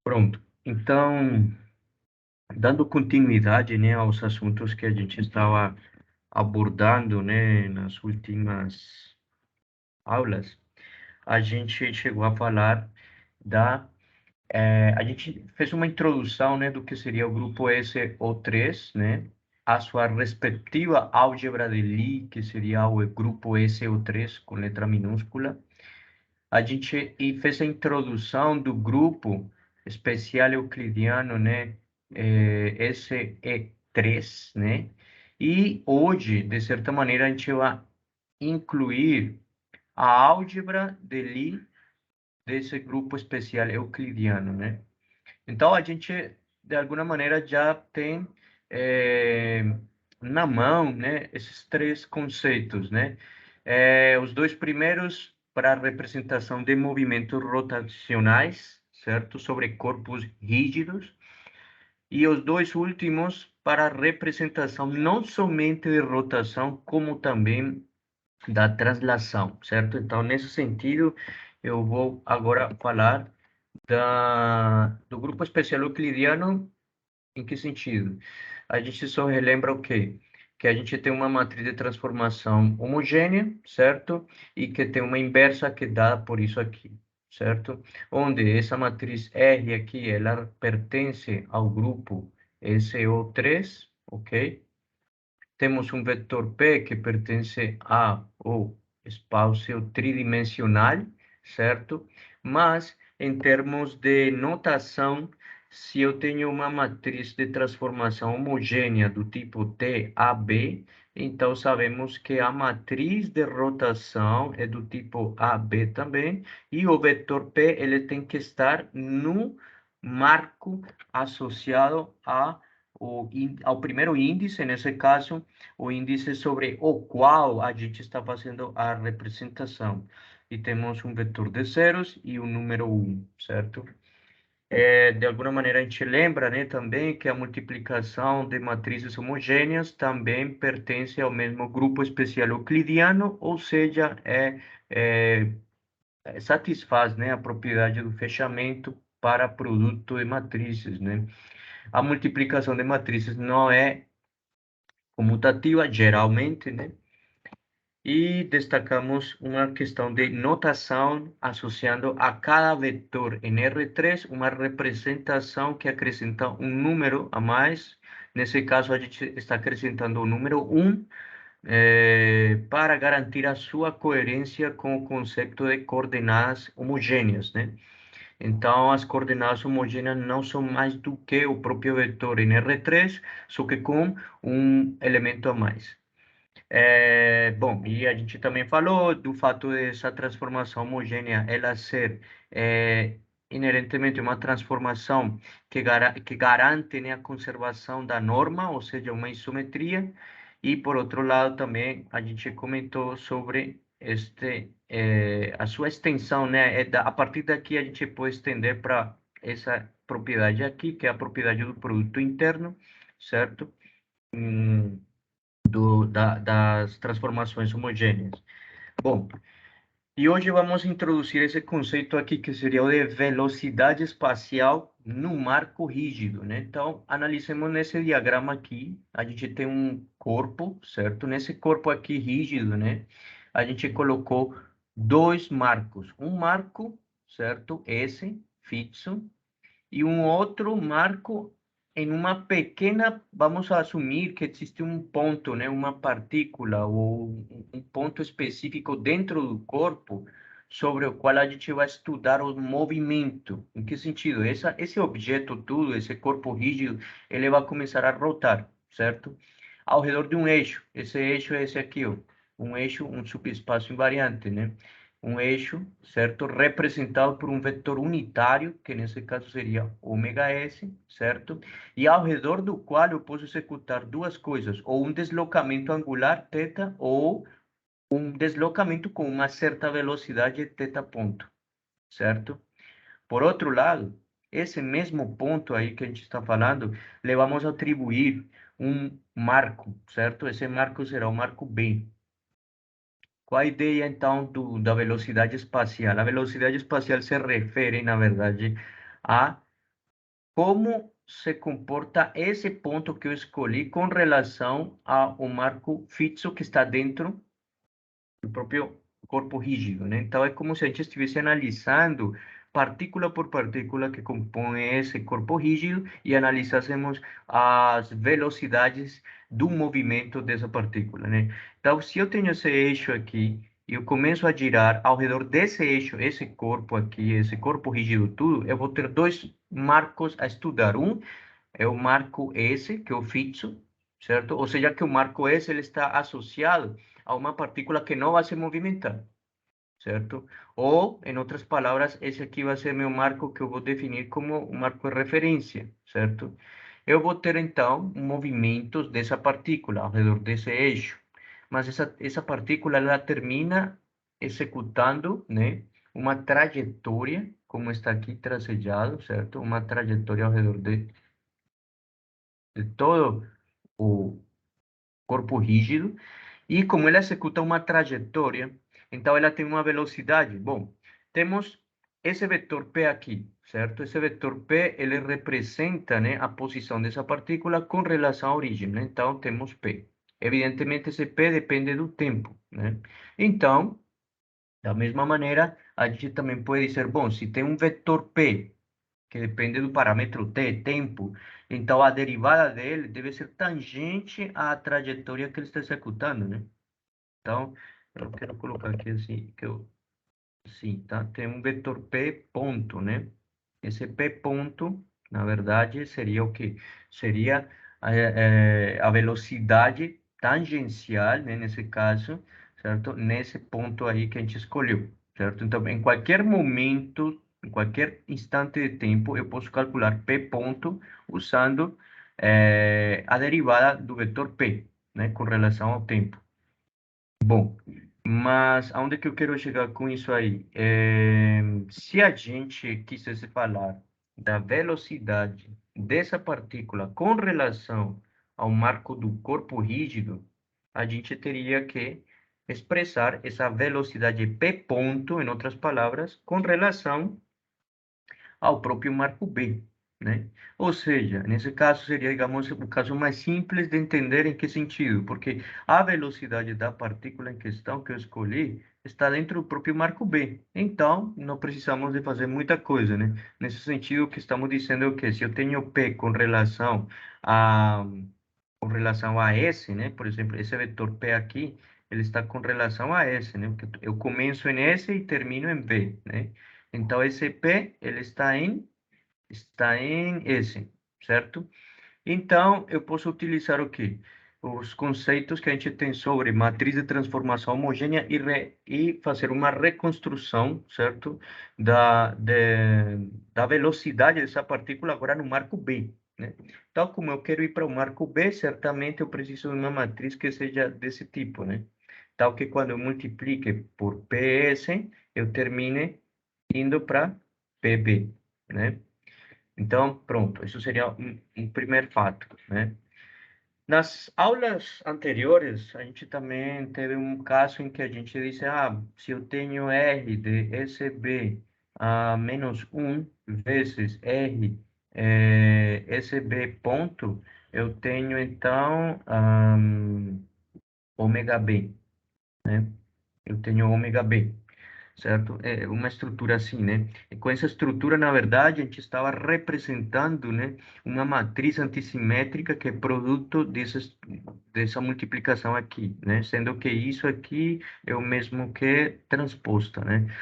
Pronto. Então, dando continuidade, né, aos assuntos que a gente estava abordando, né, nas últimas aulas, a gente chegou a falar a gente fez uma introdução, né, do que seria o grupo SO3, né, a sua respectiva álgebra de Lie, que seria o grupo SO3 com letra minúscula. A gente fez a introdução do grupo especial euclidiano, né, SE3, né, e hoje, de certa maneira, a gente vai incluir a álgebra de Lie desse grupo especial euclidiano, né? Então, a gente, de alguma maneira, já tem eh, na mão, né, esses três conceitos, né? Os dois primeiros para a representação de movimentos rotacionais, certo? Sobre corpos rígidos. E os dois últimos para a representação não somente de rotação, como também da translação, certo? Então, nesse sentido, eu vou agora falar do grupo especial euclidiano. Em que sentido? A gente só relembra o quê? Que a gente tem uma matriz de transformação homogênea, certo? E que tem uma inversa que dá por isso aqui, certo? Onde essa matriz R aqui, ela pertence ao grupo SO3, ok? Temos um vetor P que pertence ao espaço tridimensional, certo? Mas, em termos de notação, se eu tenho uma matriz de transformação homogênea do tipo TAB, então sabemos que a matriz de rotação é do tipo AB também, e o vetor P ele tem que estar no marco associado ao primeiro índice, nesse caso, o índice sobre o qual a gente está fazendo a representação. E temos um vetor de zeros e um número 1, certo? De alguma maneira, a gente lembra, né, também que a multiplicação de matrizes homogêneas também pertence ao mesmo grupo especial euclidiano, ou seja, é, satisfaz, né, a propriedade do fechamento para produto de matrizes, né? A multiplicação de matrizes não é comutativa, geralmente, né? E destacamos uma questão de notação associando a cada vetor em R3 uma representação que acrescenta um número a mais. Nesse caso, a gente está acrescentando o número 1 para garantir a sua coerência com o conceito de coordenadas homogêneas, né? Então, as coordenadas homogêneas não são mais do que o próprio vetor em R3, só que com um elemento a mais. Bom, e a gente também falou do fato dessa transformação homogênea ela ser inerentemente uma transformação que garante, né, a conservação da norma, ou seja, uma isometria, e por outro lado também a gente comentou sobre a sua extensão, né, a partir daqui a gente pode estender para essa propriedade aqui, que é a propriedade do produto interno, certo? Hum, das transformações homogêneas. Bom, e hoje vamos introduzir esse conceito aqui que seria o de velocidade espacial no marco rígido, né? Então, analisemos nesse diagrama aqui, a gente tem um corpo, certo? Nesse corpo aqui rígido, né? A gente colocou dois marcos, um marco, certo? Esse, fixo, e um outro marco em uma pequena, vamos assumir que existe um ponto, né, uma partícula ou um ponto específico dentro do corpo sobre o qual a gente vai estudar o movimento. Em que sentido? Esse objeto tudo, esse corpo rígido, ele vai começar a rotar, certo? Ao redor de um eixo. Esse eixo é esse aqui, ó. Um eixo, um subespaço invariante, né? Um eixo, certo? Representado por um vetor unitário, que nesse caso seria ômega s, certo? E ao redor do qual eu posso executar duas coisas, ou um deslocamento angular, θ, ou um deslocamento com uma certa velocidade, θ ponto, certo? Por outro lado, esse mesmo ponto aí que a gente está falando, le vamos a atribuir um marco, certo? Esse marco será o marco B. Qual a ideia, então, da velocidade espacial? A velocidade espacial se refere, na verdade, a como se comporta esse ponto que eu escolhi com relação ao marco fixo que está dentro do próprio corpo rígido, né? Então, é como se a gente estivesse analisando partícula por partícula que compõe esse corpo rígido e analisássemos as velocidades do movimento dessa partícula, né? Então, se eu tenho esse eixo aqui e eu começo a girar ao redor desse eixo, esse corpo aqui, esse corpo rígido tudo, eu vou ter dois marcos a estudar. Um é o marco S, que é o fixo, certo? Ou seja, que o marco S ele está associado a uma partícula que não vai se movimentar, certo? Ou, em outras palavras, esse aqui vai ser meu marco que eu vou definir como um marco de referência, certo? Eu vou ter, então, movimentos dessa partícula ao redor desse eixo, mas essa partícula, ela termina executando, né, uma trajetória, como está aqui tracejado, certo? Uma trajetória ao redor de todo o corpo rígido, e como ela executa uma trajetória, então ela tem uma velocidade. Bom, temos esse vetor P aqui, certo? Esse vetor P, ele representa, né, a posição dessa partícula com relação à origem, né? Então, temos P. Evidentemente, esse P depende do tempo, né? Então, da mesma maneira, a gente também pode dizer, bom, se tem um vetor P que depende do parâmetro t, tempo. Então, a derivada dele deve ser tangente à trajetória que ele está executando, né? Então, eu quero colocar aqui assim, sim, tá? Tem um vetor p ponto, né? Esse p ponto, na verdade, seria o quê? Seria a velocidade tangencial, né, nesse caso, certo? Nesse ponto aí que a gente escolheu, certo? Então, em qualquer momento, em qualquer instante de tempo, eu posso calcular p ponto usando a derivada do vetor p, né, com relação ao tempo. Bom, mas aonde que eu quero chegar com isso aí? Se a gente quisesse falar da velocidade dessa partícula com relação ao marco do corpo rígido, a gente teria que expressar essa velocidade P ponto, em outras palavras, com relação ao próprio marco B, né? Ou seja, nesse caso seria, digamos, o caso mais simples de entender em que sentido, porque a velocidade da partícula em questão que eu escolhi está dentro do próprio marco B. Então, não precisamos de fazer muita coisa, né? Nesse sentido, o que estamos dizendo é o quê? Se eu tenho P a, com relação a S, né? Por exemplo, esse vetor P aqui, ele está com relação a S, né? Porque eu começo em S e termino em V, né? Então, esse P, ele está em S, certo? Então, eu posso utilizar o quê? Os conceitos que a gente tem sobre matriz de transformação homogênea e fazer uma reconstrução, certo? Da velocidade dessa partícula agora no marco B, né? Então, como eu quero ir para o marco B, certamente eu preciso de uma matriz que seja desse tipo, né? Tal que quando eu multiplique por PS, eu termine indo para PB, né? Então, pronto, isso seria um primeiro fato, né? Nas aulas anteriores, a gente também teve um caso em que a gente disse, se eu tenho R de SB a menos 1 vezes R SB ponto, eu tenho, então, ômega B, né? Eu tenho ômega B, certo? É uma estrutura assim, né? E com essa estrutura, na verdade, a gente estava representando, né, uma matriz antissimétrica que é produto dessa multiplicação aqui, né? Sendo que isso aqui é o mesmo que transposta, né?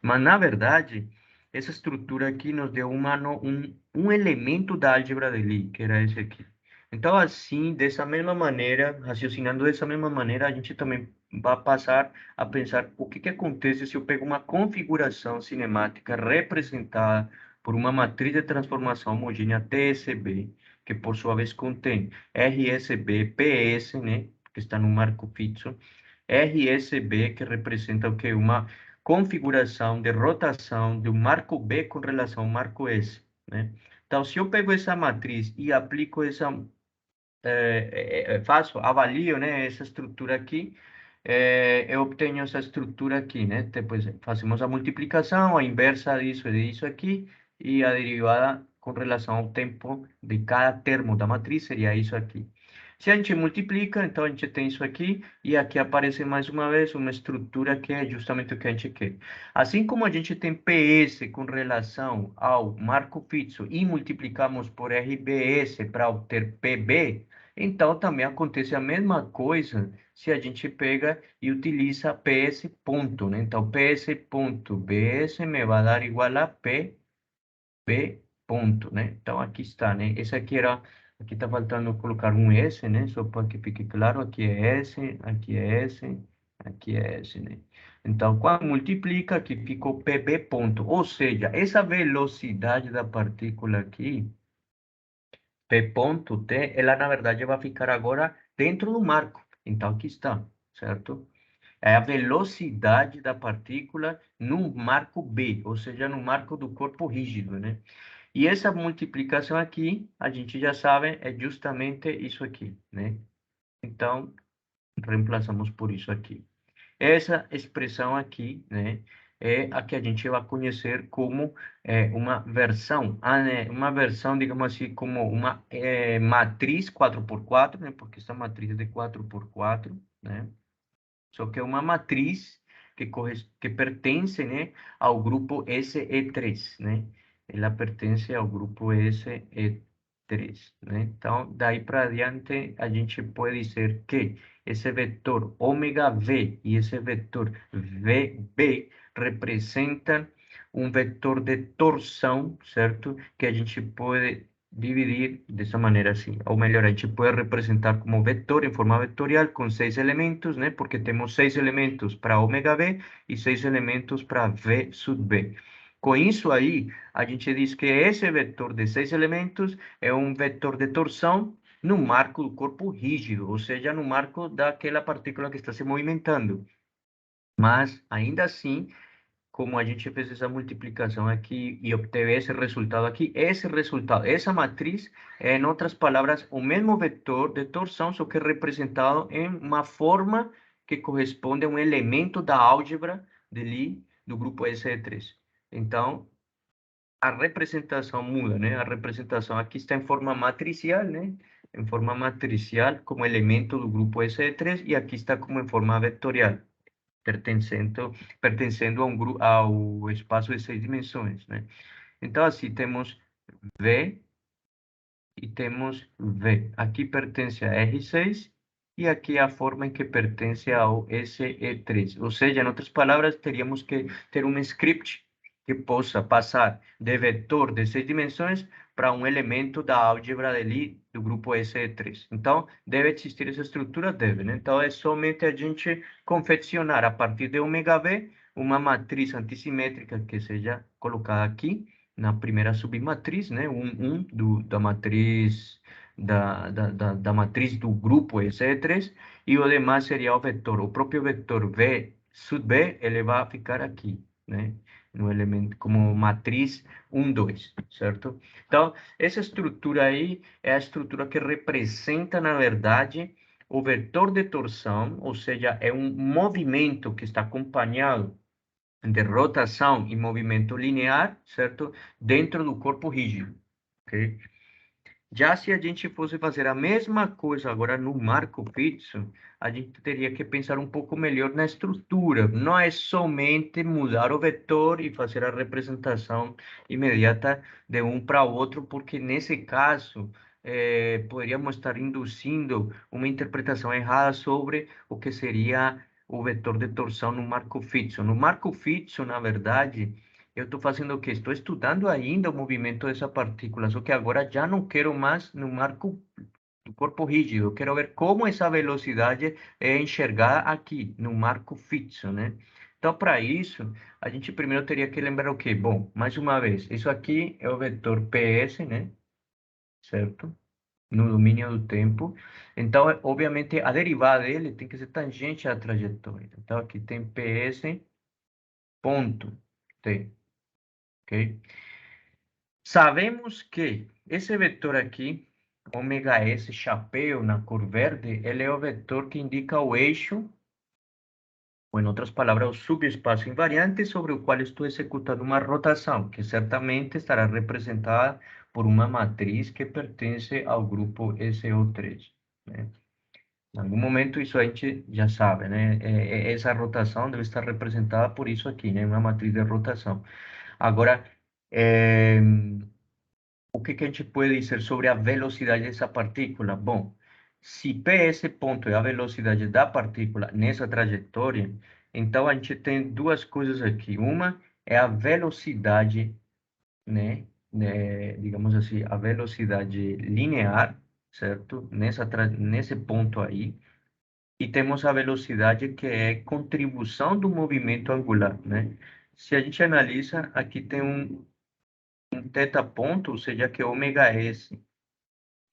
Mas, na verdade, essa estrutura aqui nos deu um elemento da álgebra de Lie, que era esse aqui. Então, assim, dessa mesma maneira, raciocinando dessa mesma maneira, a gente também vai passar a pensar o que que acontece se eu pego uma configuração cinemática representada por uma matriz de transformação homogênea TSB, que por sua vez contém RSB, PS, né, que está no marco fixo, RSB, que representa o que? Uma configuração de rotação do marco B com relação ao marco S, né? Então, se eu pego essa matriz e aplico avalio, né, essa estrutura aqui, eu obtenho essa estrutura aqui, né? Depois fazemos a multiplicação, a inversa disso e disso aqui, e a derivada com relação ao tempo de cada termo da matriz, seria isso aqui. Se a gente multiplica, então a gente tem isso aqui, e aqui aparece mais uma vez uma estrutura que é justamente o que a gente quer. Assim como a gente tem PS com relação ao marco fixo e multiplicamos por RBS para obter PB, então também acontece a mesma coisa se a gente pega e utiliza PS ponto, né? Então, PS ponto BS me vai dar igual a PB ponto, né? Então, aqui está, né? Esse aqui era... Aqui está faltando colocar um S, né? Só para que fique claro, aqui é S, aqui é S, aqui é S, né? Então, quando multiplica, aqui ficou PB ponto. Ou seja, essa velocidade da partícula aqui, P ponto T, ela na verdade vai ficar agora dentro do marco. Então, aqui está, certo? É a velocidade da partícula no marco B, ou seja, no marco do corpo rígido, né? E essa multiplicação aqui, a gente já sabe, é justamente isso aqui, né? Então, reemplaçamos por isso aqui. Essa expressão aqui, né, é a que a gente vai conhecer como uma versão, digamos assim, como uma matriz 4x4, né, porque essa matriz é de 4x4, né? Só que é uma matriz que pertence, né, ao grupo SE3, né? Ela pertence ao grupo SE3, né? Então, daí para adiante, a gente pode dizer que esse vetor ômega V e esse vetor VB representam um vetor de torção, certo? Que a gente pode dividir dessa maneira assim, ou melhor, a gente pode representar como vetor em forma vetorial com 6 elementos, né? Porque temos 6 elementos para ômega V e 6 elementos para V sub B. Com isso aí, a gente diz que esse vetor de 6 elementos é um vetor de torção no marco do corpo rígido, ou seja, no marco daquela partícula que está se movimentando. Mas, ainda assim, como a gente fez essa multiplicação aqui e obteve esse resultado, essa matriz, é, em outras palavras, o mesmo vetor de torção, só que representado em uma forma que corresponde a um elemento da álgebra de Lie do grupo SE3. Então, a representação muda, né? A representação aqui está em forma matricial, né? Em forma matricial como elemento do grupo SE3 e aqui está como em forma vetorial pertencendo a ao espaço de 6 dimensões, né? Então, assim, temos V e temos V. Aqui pertence a R6 e aqui a forma em que pertence ao SE3. Ou seja, em outras palavras, teríamos que ter um script que possa passar de vetor de 6 dimensões para um elemento da álgebra de Lie do grupo SE3. Então, deve existir essa estrutura? Deve, né? Então, é somente a gente confeccionar a partir de ômega V uma matriz antissimétrica que seja colocada aqui na primeira submatriz, né? Da matriz da matriz do grupo SE3 e o demais seria o vetor. O próprio vetor V sub B, ele vai ficar aqui, né? No elemento como matriz 1, 2, certo? Então, essa estrutura aí é a estrutura que representa, na verdade, o vetor de torção, ou seja, é um movimento que está acompanhado de rotação e movimento linear, certo? Dentro do corpo rígido, ok? Já se a gente fosse fazer a mesma coisa agora no marco fixo, a gente teria que pensar um pouco melhor na estrutura. Não é somente mudar o vetor e fazer a representação imediata de um para o outro, porque nesse caso poderíamos estar induzindo uma interpretação errada sobre o que seria o vetor de torção no marco fixo. No marco fixo, na verdade, eu estou fazendo o quê? Estou estudando ainda o movimento dessa partícula, só que agora já não quero mais no marco do corpo rígido. Eu quero ver como essa velocidade é enxergada aqui, no marco fixo, né? Então, para isso, a gente primeiro teria que lembrar o quê? Bom, mais uma vez, isso aqui é o vetor PS, né? Certo? No domínio do tempo. Então, obviamente, a derivada dele tem que ser tangente à trajetória. Então, aqui tem PS ponto T, ok? Sabemos que esse vetor aqui, ômega S chapéu na cor verde, ele é o vetor que indica o eixo, ou em outras palavras, o subespaço invariante sobre o qual estou executando uma rotação, que certamente estará representada por uma matriz que pertence ao grupo SO3, né? Em algum momento isso a gente já sabe, né? Essa rotação deve estar representada por isso aqui, né? Uma matriz de rotação. Agora, o que a gente pode dizer sobre a velocidade dessa partícula? Bom, se PS ponto é a velocidade da partícula nessa trajetória, então a gente tem duas coisas aqui. Uma é a velocidade, né? Digamos assim, a velocidade linear, certo? Nesse ponto aí. E temos a velocidade que é contribuição do movimento angular, né? Se a gente analisa, aqui tem um θ ponto, ou seja, que ômega S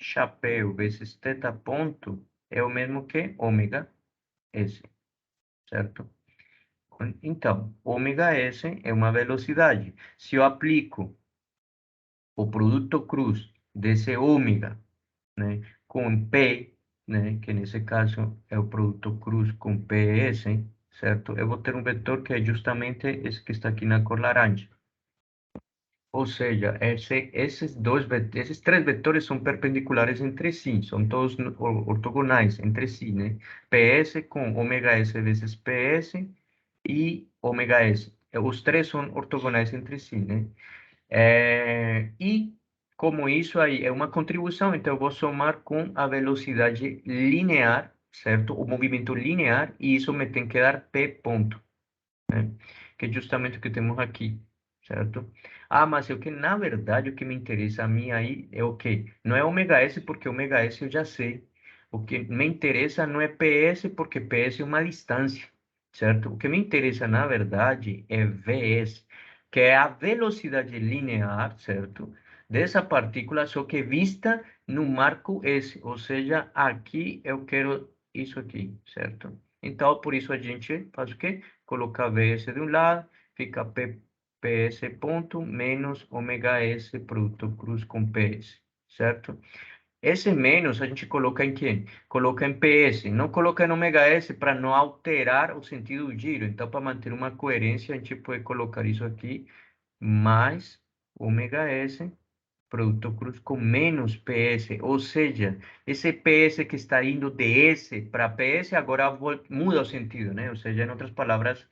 chapéu vezes θ ponto é o mesmo que ômega S, certo? Então, ômega S é uma velocidade. Se eu aplico o produto cruz desse ômega, né, com P, né, que nesse caso é o produto cruz com PS, certo? Eu vou ter um vetor que é justamente esse que está aqui na cor laranja. Ou seja, esses três vetores são perpendiculares entre si, são todos ortogonais entre si, né? PS com ômega S vezes PS e ômega S. Os três são ortogonais entre si, né? E como isso aí é uma contribuição, então eu vou somar com a velocidade linear, certo? O movimento linear, e isso me tem que dar P ponto, né? Que é justamente o que temos aqui, certo? Ah, mas o que na verdade o que me interessa a mim aí é o quê? Não é ômega S, porque ômega S eu já sei. O que me interessa não é PS, porque PS é uma distância, certo? O que me interessa na verdade é VS, que é a velocidade linear, certo? Dessa partícula, só que vista no marco S, ou seja, aqui eu quero isso aqui, certo? Então, por isso a gente faz o quê? Colocar Vs de um lado, fica PS ponto menos ômega S produto cruz com PS, certo? Esse menos a gente coloca em quem? Coloca em PS, não coloca em ômega S para não alterar o sentido do giro. Então, para manter uma coerência, a gente pode colocar isso aqui, mais ômega S produto cruz com menos PS, ou seja, esse PS que está indo de S para PS agora muda o sentido, né? Ou seja, em outras palavras,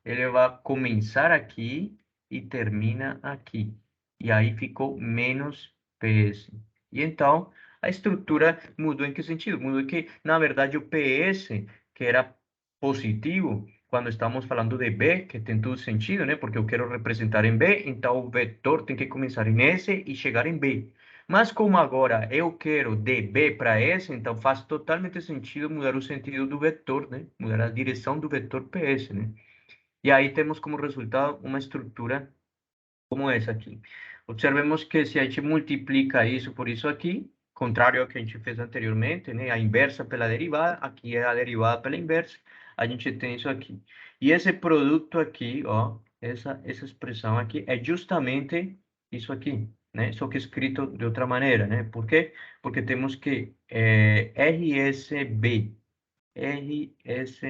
ele vai começar aqui e termina aqui. E aí ficou menos PS. E então, a estrutura mudou em que sentido? Mudou que, na verdade, o PS, que era positivo, quando estamos falando de B, que tem todo sentido, né? Porque eu quero representar em B, então o vetor tem que começar em S e chegar em B. Mas como agora eu quero de B para S, então faz totalmente sentido mudar o sentido do vetor, né? Mudar a direção do vetor PS, né? E aí temos como resultado uma estrutura como essa aqui. Observemos que se a gente multiplica isso por isso aqui, contrário ao que a gente fez anteriormente, né? A inversa pela derivada, aqui é a derivada pela inversa, a gente tem isso aqui. E esse produto aqui, ó, essa expressão aqui é justamente isso aqui, né? Só que escrito de outra maneira, né? Por quê? Porque temos que RSB, RS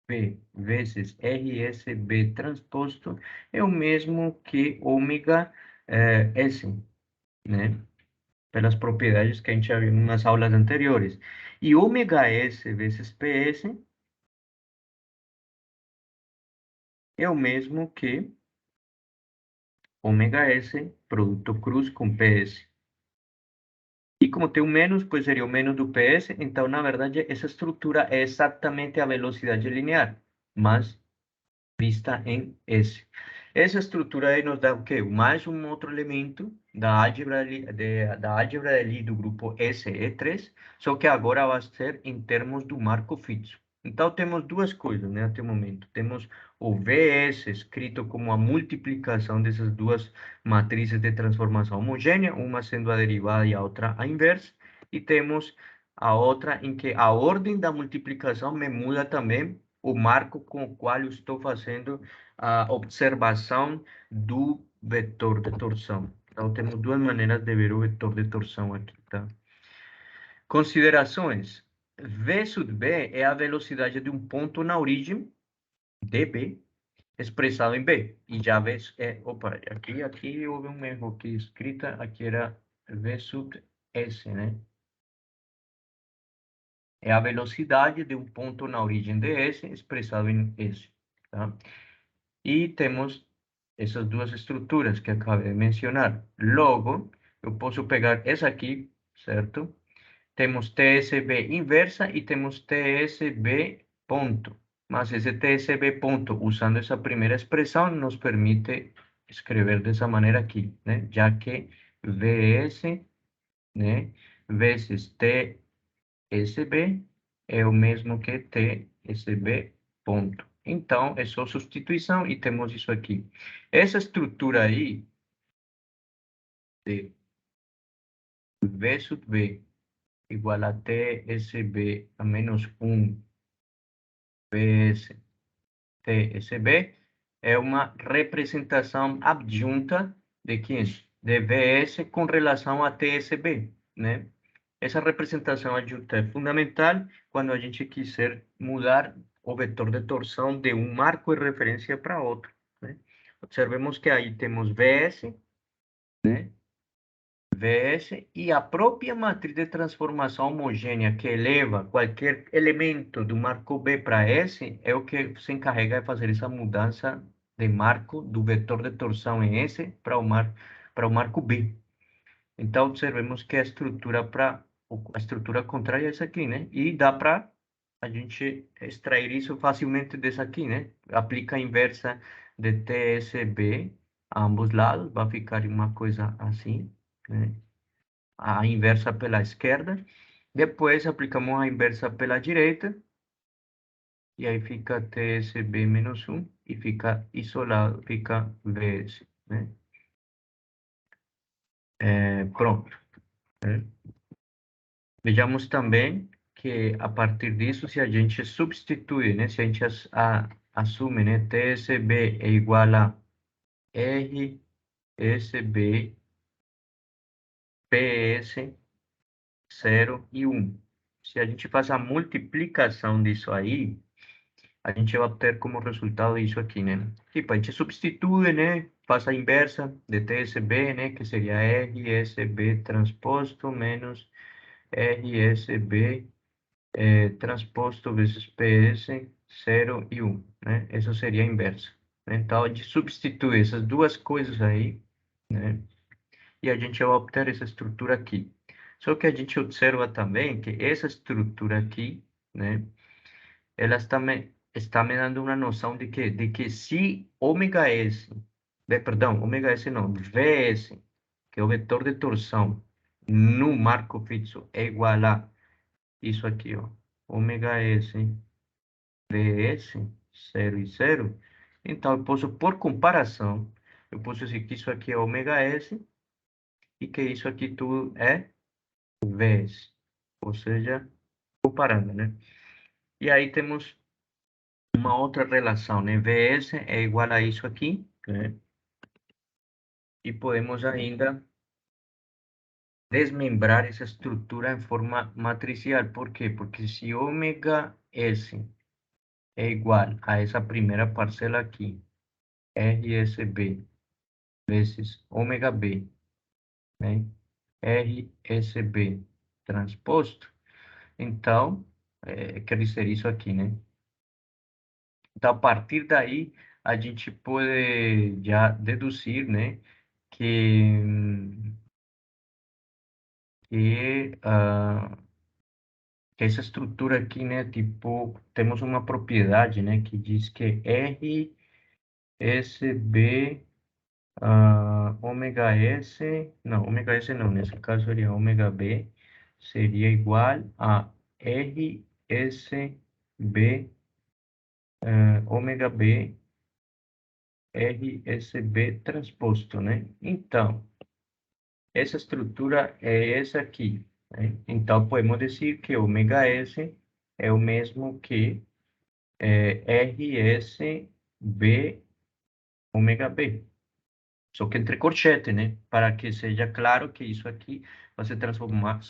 P vezes RSB transposto é o mesmo que ômega S, né? Pelas propriedades que a gente já viu nas aulas anteriores. E ômega S vezes PS é o mesmo que ômega S produto cruz com PS. E como tem um menos, pois seria o menos do PS, então, na verdade, essa estrutura é exatamente a velocidade linear, mas vista em S. Essa estrutura aí nos dá o quê? Mais um outro elemento da álgebra ali do grupo SE3, só que agora vai ser em termos do marco fixo. Então, temos duas coisas, né, até o momento. Temos o VS escrito como a multiplicação dessas duas matrizes de transformação homogênea, uma sendo a derivada e a outra a inversa, e temos a outra em que a ordem da multiplicação me muda também o marco com o qual eu estou fazendo a observação do vetor de torção. Então, temos duas maneiras de ver o vetor de torção aqui, tá? Considerações. V sub B é a velocidade de um ponto na origem, dB, expressado em B. E já ves, opa, aqui houve um erro aqui escrita, aqui era V sub S, né? É a velocidade de um ponto na origem de S expressado em S, tá? E temos essas duas estruturas que acabei de mencionar. Logo, eu posso pegar essa aqui, certo? Temos TSB inversa e temos TSB ponto. Mas esse TSB ponto, usando essa primeira expressão, nos permite escrever dessa maneira aqui, né? Já que VS, né, vezes TSB é o mesmo que TSB ponto. Então, é só substituição e temos isso aqui. Essa estrutura aí, de V sub V igual a TSB a menos 1 VS TSB, é uma representação adjunta de quem? De VS com relação a TSB, né? Essa representação adjunta é fundamental quando a gente quiser mudar o vetor de torção de um marco de referência para outro, né? Observemos que aí temos VS, né? VS e a própria matriz de transformação homogênea que eleva qualquer elemento do marco B para S é o que se encarrega de fazer essa mudança de marco do vetor de torção em S para o marco B. Então, observemos que a estrutura contrária é essa aqui, né? E dá para a gente extrair isso facilmente dessa aqui, né? Aplica a inversa de TSB a ambos lados, vai ficar uma coisa assim, né? A inversa pela esquerda. Depois aplicamos a inversa pela direita. E aí fica TSB menos 1 e fica isolado, fica VS, né? Pronto, né? Vejamos também que a partir disso, se a gente substitui, né? Se a gente assume, né? TSB é igual a RSB, PS, 0 e 1. Se a gente faz a multiplicação disso aí, a gente vai ter como resultado isso aqui, né? Tipo, a gente substitui, né? Faz a inversa de TSB, né? Que seria RSB transposto menos RSB transposto vezes PS 0 e 1, né? Essa seria a inversa, né? Então, a gente substitui essas duas coisas aí, né? E a gente vai obter essa estrutura aqui. Só que a gente observa também que essa estrutura aqui, né? Ela está me dando uma noção de que se ômega S, perdão, ômega S não, VS, que é o vetor de torção no marco fixo, é igual a isso aqui, ó, ômega S, VS, 0 e 0, então eu posso, por comparação, eu posso dizer que isso aqui é ômega S e que isso aqui tudo é VS, ou seja, comparando, né? E aí temos uma outra relação, né? VS é igual a isso aqui, né? E podemos ainda desmembrar essa estrutura em forma matricial. Por quê? Porque se ômega S é igual a essa primeira parcela aqui, RSB, vezes ômega B, né? RSB transposto, então, quer dizer isso aqui, né? Então, a partir daí, a gente pode já deduzir, né, que, que, ah, que essa estrutura aqui, né, tipo, temos uma propriedade, né, que diz que RSB, ômega S, não, ômega S não, nesse caso seria ômega B, seria igual a RSB, ômega B, RSB transposto, né? Então, essa estrutura é essa aqui, né? Então, podemos dizer que ômega S é o mesmo que RSB ômega B. Só que entre corchete, né? Para que seja claro que isso aqui vai se transformar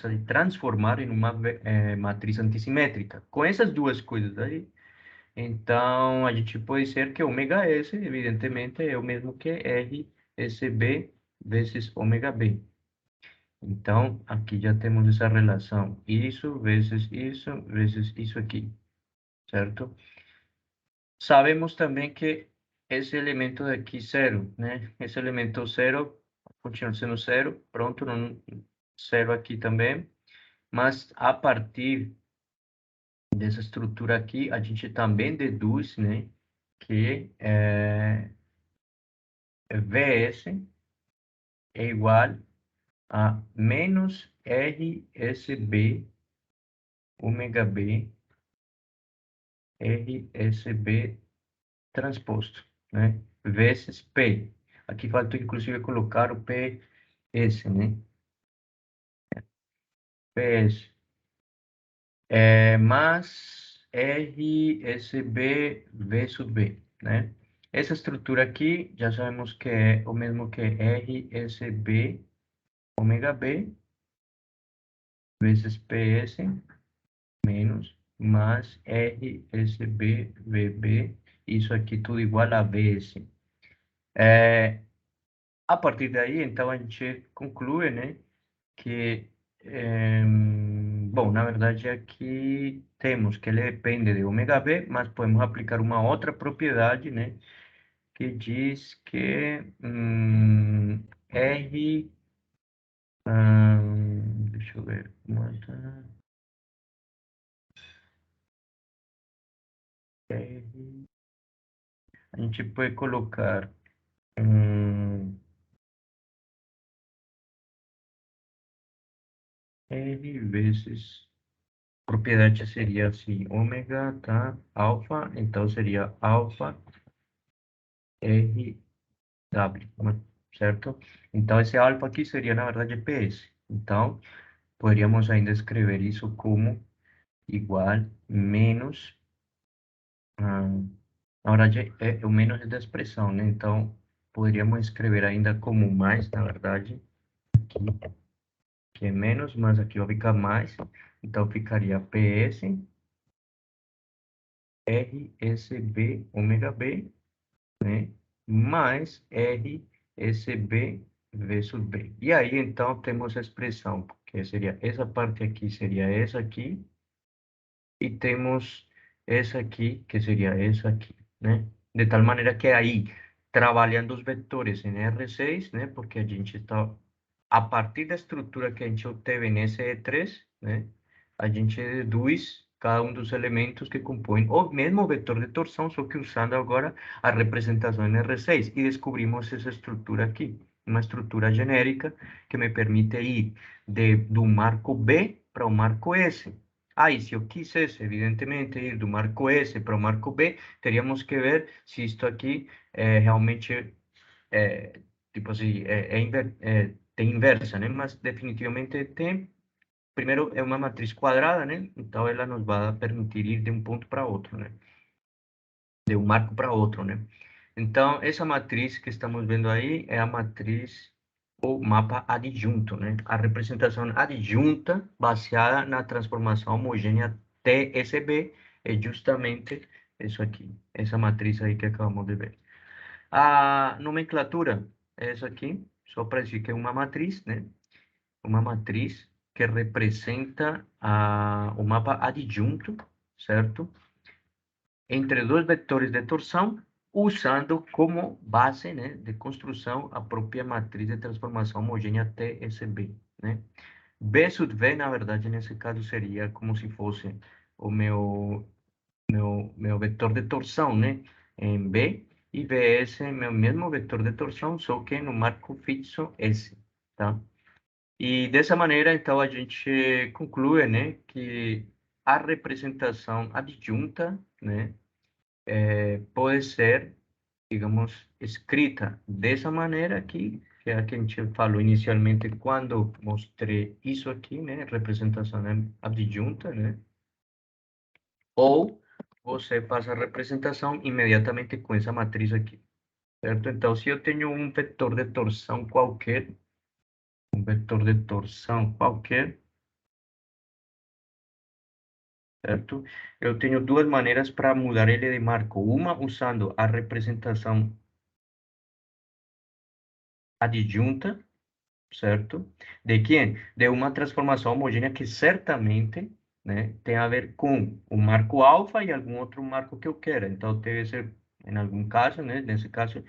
em uma matriz antissimétrica. Com essas duas coisas aí, Então, a gente pode dizer que ômega S, evidentemente, é o mesmo que RSB vezes ômega B. Então, aqui já temos essa relação. Isso vezes isso aqui, certo? Sabemos também que esse elemento daqui, zero, né? Esse elemento zero continua sendo zero, pronto, não, zero aqui também. Mas a partir dessa estrutura aqui, a gente também deduz, né, que Vs é igual a menos RSB ômega B RSB transposto, né, vezes P. Aqui falta inclusive colocar o PS, né, PS. Mais RSB V sub B, né? Essa estrutura aqui, já sabemos que é o mesmo que RSB ômega B vezes PS menos mais RSB VB, isso aqui tudo igual a VS. A partir daí, então, a gente conclui, né, que, bom, na verdade aqui temos que ele depende de ômega B, mas podemos aplicar uma outra propriedade, né, que diz que R, deixa eu ver, R, a gente pode colocar R vezes, propriedade seria assim, ômega, tá, alfa, então seria alfa R W, certo? Então, esse alfa aqui seria, na verdade, PS. Então, poderíamos ainda escrever isso como igual menos, na verdade, é o menos da expressão, né? Então, poderíamos escrever ainda como mais, na verdade, aqui, que é menos, mas aqui vai ficar mais. Então, ficaria PS, RSB, ômega B, né? Mais RSB vezes B. E aí, então, temos a expressão, que seria essa parte aqui, seria essa aqui, e temos essa aqui, que seria essa aqui, né? De tal maneira que aí, trabalhando os vetores em R6, né? Porque a gente está, a partir da estrutura que a gente obteve nesse E3, né? A gente deduz cada um dos elementos que compõem o mesmo vetor de torção, só que usando agora a representação em R6, e descobrimos essa estrutura aqui, uma estrutura genérica que me permite ir do marco B para o marco S. Aí, se eu quisesse, evidentemente, ir do marco S para o marco B, teríamos que ver se isto aqui realmente, tipo assim, tem inversa, né? Mas definitivamente tem. Primeiro, é uma matriz quadrada, né? Então, ela nos vai permitir ir de um ponto para outro, né? De um marco para outro, né? Então, essa matriz que estamos vendo aí é a matriz, o mapa adjunto, né? A representação adjunta baseada na transformação homogênea TSB é justamente isso aqui, essa matriz aí que acabamos de ver. A nomenclatura é essa aqui, só para dizer que é uma matriz, né? Uma matriz que representa o mapa adjunto, certo? Entre dois vetores de torção, usando como base, né, de construção a própria matriz de transformação homogênea TSB, né? B sub V, na verdade, nesse caso seria como se fosse o meu vetor de torção, né, em B, e VS é meu mesmo vetor de torção, só que no marco fixo S, tá? E dessa maneira, então, a gente conclui, né, que a representação adjunta, né, pode ser, digamos, escrita dessa maneira aqui, que é a que a gente falou inicialmente quando mostrei isso aqui, né, representação adjunta, né, ou você faz a representação imediatamente com essa matriz aqui, certo? Então, se eu tenho um vetor de torção qualquer, um vetor de torção qualquer, certo? Eu tenho duas maneiras para mudar ele de marco. Uma usando a representação adjunta, certo? De quem? De uma transformação homogênea que certamente, né, tem a ver com o marco alfa e algum outro marco que eu queira. Então, deve ser, em algum caso, né, nesse caso,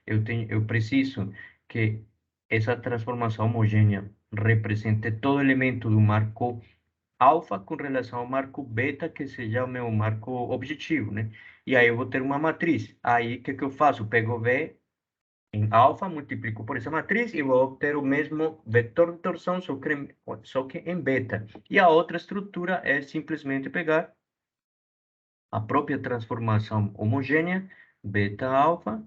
eu preciso que essa transformação homogênea represente todo elemento do marco alfa com relação ao marco beta, que seja o meu marco objetivo, né? E aí eu vou ter uma matriz. Aí, o que que eu faço? Eu pego V em alfa, multiplico por essa matriz e vou obter o mesmo vetor de torção, só que em beta. E a outra estrutura é simplesmente pegar a própria transformação homogênea, beta-alfa,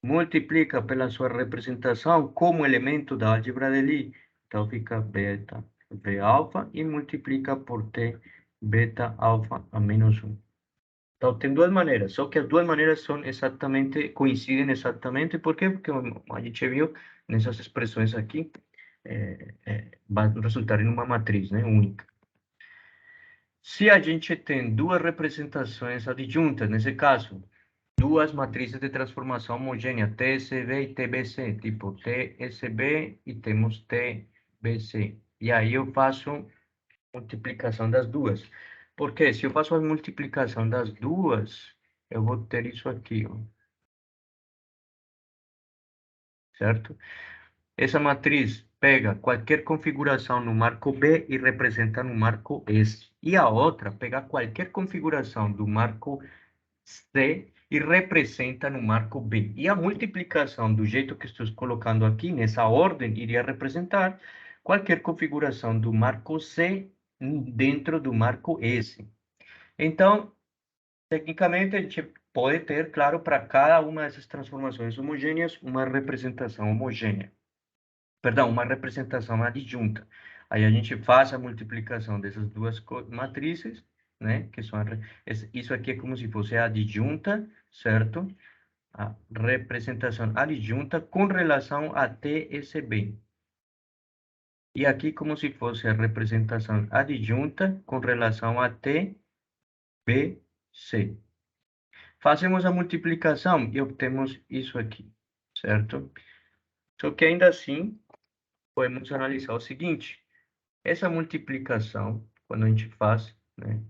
multiplica pela sua representação como elemento da álgebra de Lie. Então fica beta V-alfa e multiplica por T beta-alfa a menos 1. Então, tem duas maneiras, só que as duas maneiras são exatamente, coincidem exatamente. Por quê? Porque a gente viu nessas expressões aqui, vai resultar em uma matriz, né, única. Se a gente tem duas representações adjuntas, nesse caso, duas matrizes de transformação homogênea, TSV e TBC, tipo TSB e temos TBC. E aí eu faço multiplicação das duas. Porque se eu faço a multiplicação das duas, eu vou ter isso aqui, ó, certo? Essa matriz pega qualquer configuração no marco B e representa no marco S. E a outra pega qualquer configuração do marco C e representa no marco B. E a multiplicação, do jeito que estou colocando aqui, nessa ordem, iria representar qualquer configuração do marco C dentro do marco S. Então, tecnicamente, a gente pode ter, claro, para cada uma dessas transformações homogêneas, uma representação homogênea. Perdão, uma representação adjunta. Aí a gente faz a multiplicação dessas duas matrizes, né? Que são isso aqui é como se fosse a adjunta, certo? A representação adjunta com relação a TSB. E aqui como se fosse a representação adjunta com relação a TBC. Fazemos a multiplicação e obtemos isso aqui, certo? Só que ainda assim, podemos analisar o seguinte: essa multiplicação, quando a gente faz, né,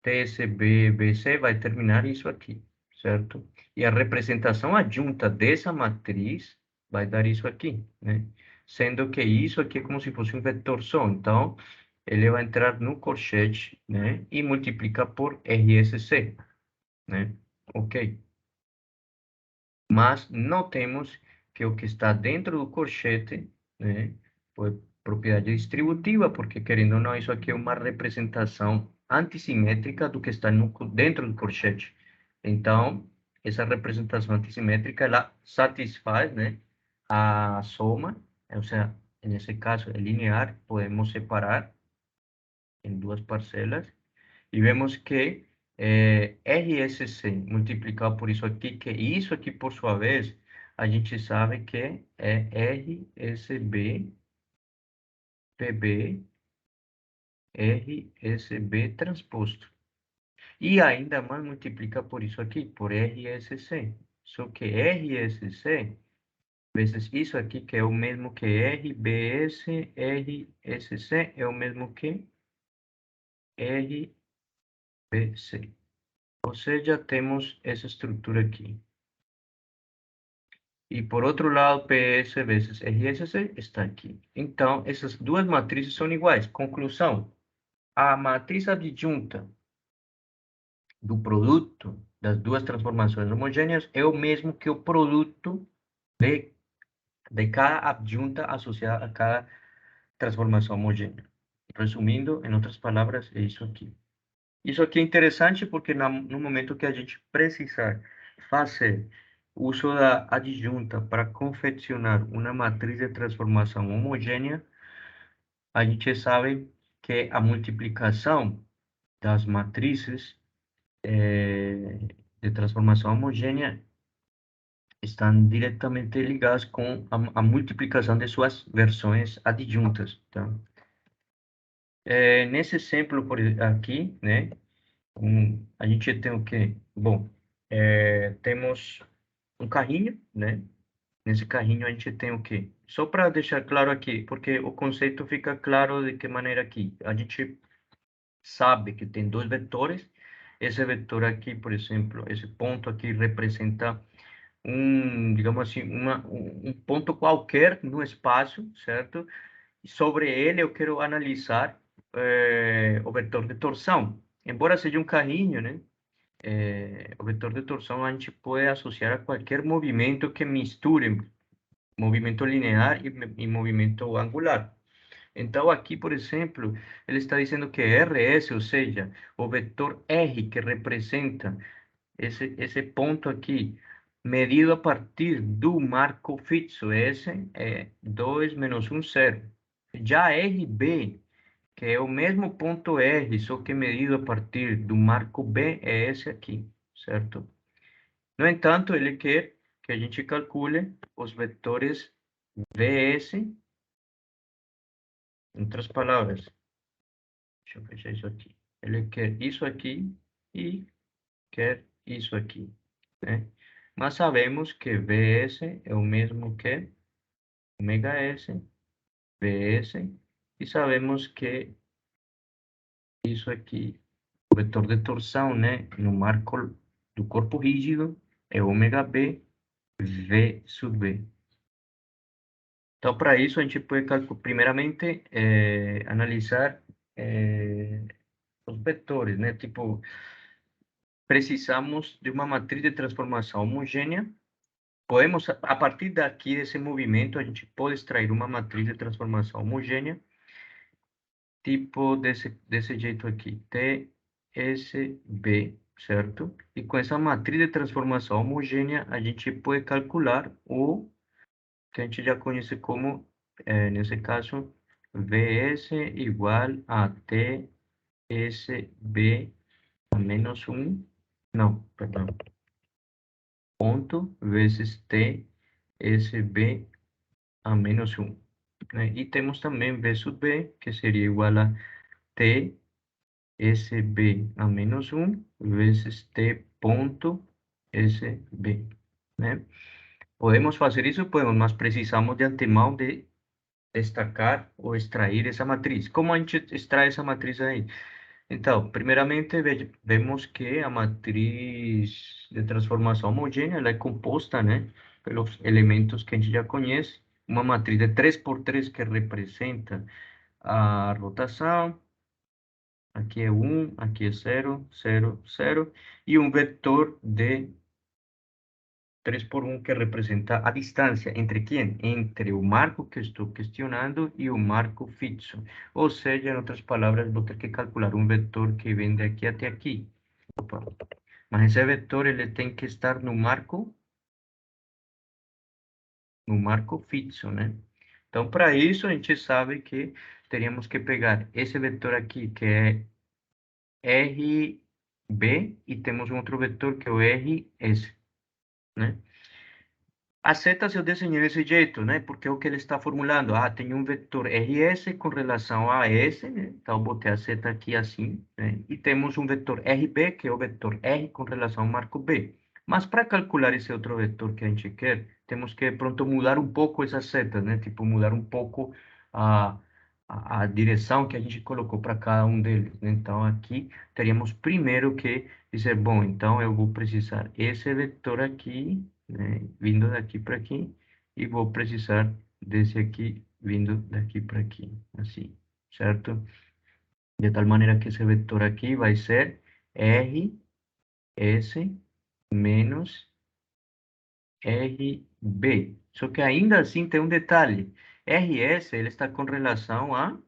TSB, BC, vai terminar isso aqui, certo? E a representação adjunta dessa matriz vai dar isso aqui, né? Sendo que isso aqui é como se fosse um vetor só. Então, ele vai entrar no corchete, né? E multiplica por RSC, né? Ok. Mas notemos que o que está dentro do corchete, né, foi propriedade distributiva, porque querendo ou não, isso aqui é uma representação antissimétrica do que está dentro do corchete. Então, essa representação antissimétrica, ela satisfaz, né, a soma, ou seja, nesse caso é linear, podemos separar em duas parcelas, e vemos que RSC multiplicado por isso aqui, por sua vez, a gente sabe que é RSB, PB, RSB transposto. E ainda mais multiplica por isso aqui, por RSC. Só que RSC vezes isso aqui, que é o mesmo que RBS, RSC, é o mesmo que RBC. Ou seja, temos essa estrutura aqui. E por outro lado, PS vezes RSC está aqui. Então, essas duas matrizes são iguais. Conclusão: a matriz adjunta do produto das duas transformações homogêneas é o mesmo que o produto de cada adjunta associada a cada transformação homogênea. Resumindo, em outras palavras, é isso aqui. Isso aqui é interessante porque no momento que a gente precisar fazer uso da adjunta para confeccionar uma matriz de transformação homogênea, a gente sabe que a multiplicação das matrizes de transformação homogênea estão diretamente ligadas com a multiplicação de suas versões adjuntas. Tá? Nesse exemplo por aqui, né? A gente tem o quê? Bom, temos um carrinho, né? Nesse carrinho a gente tem o quê? Só para deixar claro aqui, porque o conceito fica claro de que maneira aqui. A gente sabe que tem dois vetores. Esse vetor aqui, por exemplo, esse ponto aqui representa digamos assim, um ponto qualquer no espaço, certo? E sobre ele eu quero analisar o vetor de torção. Embora seja um carrinho, né? O vetor de torção a gente pode associar a qualquer movimento que misture movimento linear e movimento angular. Então, aqui, por exemplo, ele está dizendo que RS, ou seja, o vetor R que representa esse ponto aqui, medido a partir do marco fixo, esse é 2 menos 1, 0. Já RB, que é o mesmo ponto R, só que medido a partir do marco B, é esse aqui, certo? No entanto, ele quer que a gente calcule os vetores VS, em outras palavras. Deixa eu fechar isso aqui. Ele quer isso aqui e quer isso aqui, né? Mas sabemos que VS é o mesmo que ômega S, VS, e sabemos que isso aqui, o vetor de torção, né, no marco do corpo rígido, é ômega B, V sub B. Então, para isso, a gente pode, primeiramente, analisar os vetores, né? Tipo, precisamos de uma matriz de transformação homogênea. Podemos, a partir daqui, desse movimento, a gente pode extrair uma matriz de transformação homogênea, tipo desse jeito aqui, TSB, certo? E com essa matriz de transformação homogênea, a gente pode calcular o que a gente já conhece como, nesse caso, VS igual a TSB a menos 1, não, perdão, ponto vezes TSB a menos 1. Né? E temos também V sub B, que seria igual a TSB a menos 1 vezes T ponto SB. Né? Podemos fazer isso? Podemos, mas precisamos de antemão de destacar ou extrair essa matriz. Como a gente extrai essa matriz aí? Então, primeiramente, vemos que a matriz de transformação homogênea ela é composta, né, pelos elementos que a gente já conhece. Uma matriz de 3 por 3 que representa a rotação. Aqui é 1, aqui é 0, 0, 0. E um vetor de 3 por 1 que representa a distância entre quem? Entre o marco que estou questionando e o marco fixo. Ou seja, em outras palavras, vou ter que calcular um vetor que vem de aqui até aqui. Opa. Mas esse vetor ele tem que estar no marco fixo, né? Então, para isso, a gente sabe que teríamos que pegar esse vetor aqui, que é RB, e temos um outro vetor que é o RS, né? A setas eu desenhei desse jeito, né? Porque é o que ele está formulando. Ah, tem um vetor RS com relação a S, né? Então, eu botei a seta aqui assim, né? E temos um vetor RB, que é o vetor R com relação ao marco B. Mas para calcular esse outro vetor que a gente quer, temos que, pronto, mudar um pouco essas setas, né? Tipo, mudar um pouco a, a direção que a gente colocou para cada um deles, né? Então, aqui teríamos primeiro que dizer, bom, então eu vou precisar esse vetor aqui, né, vindo daqui para aqui, e vou precisar desse aqui vindo daqui para aqui, assim, certo? De tal maneira que esse vetor aqui vai ser RS menos RB. Só que ainda assim tem um detalhe. RS ele está com relação ao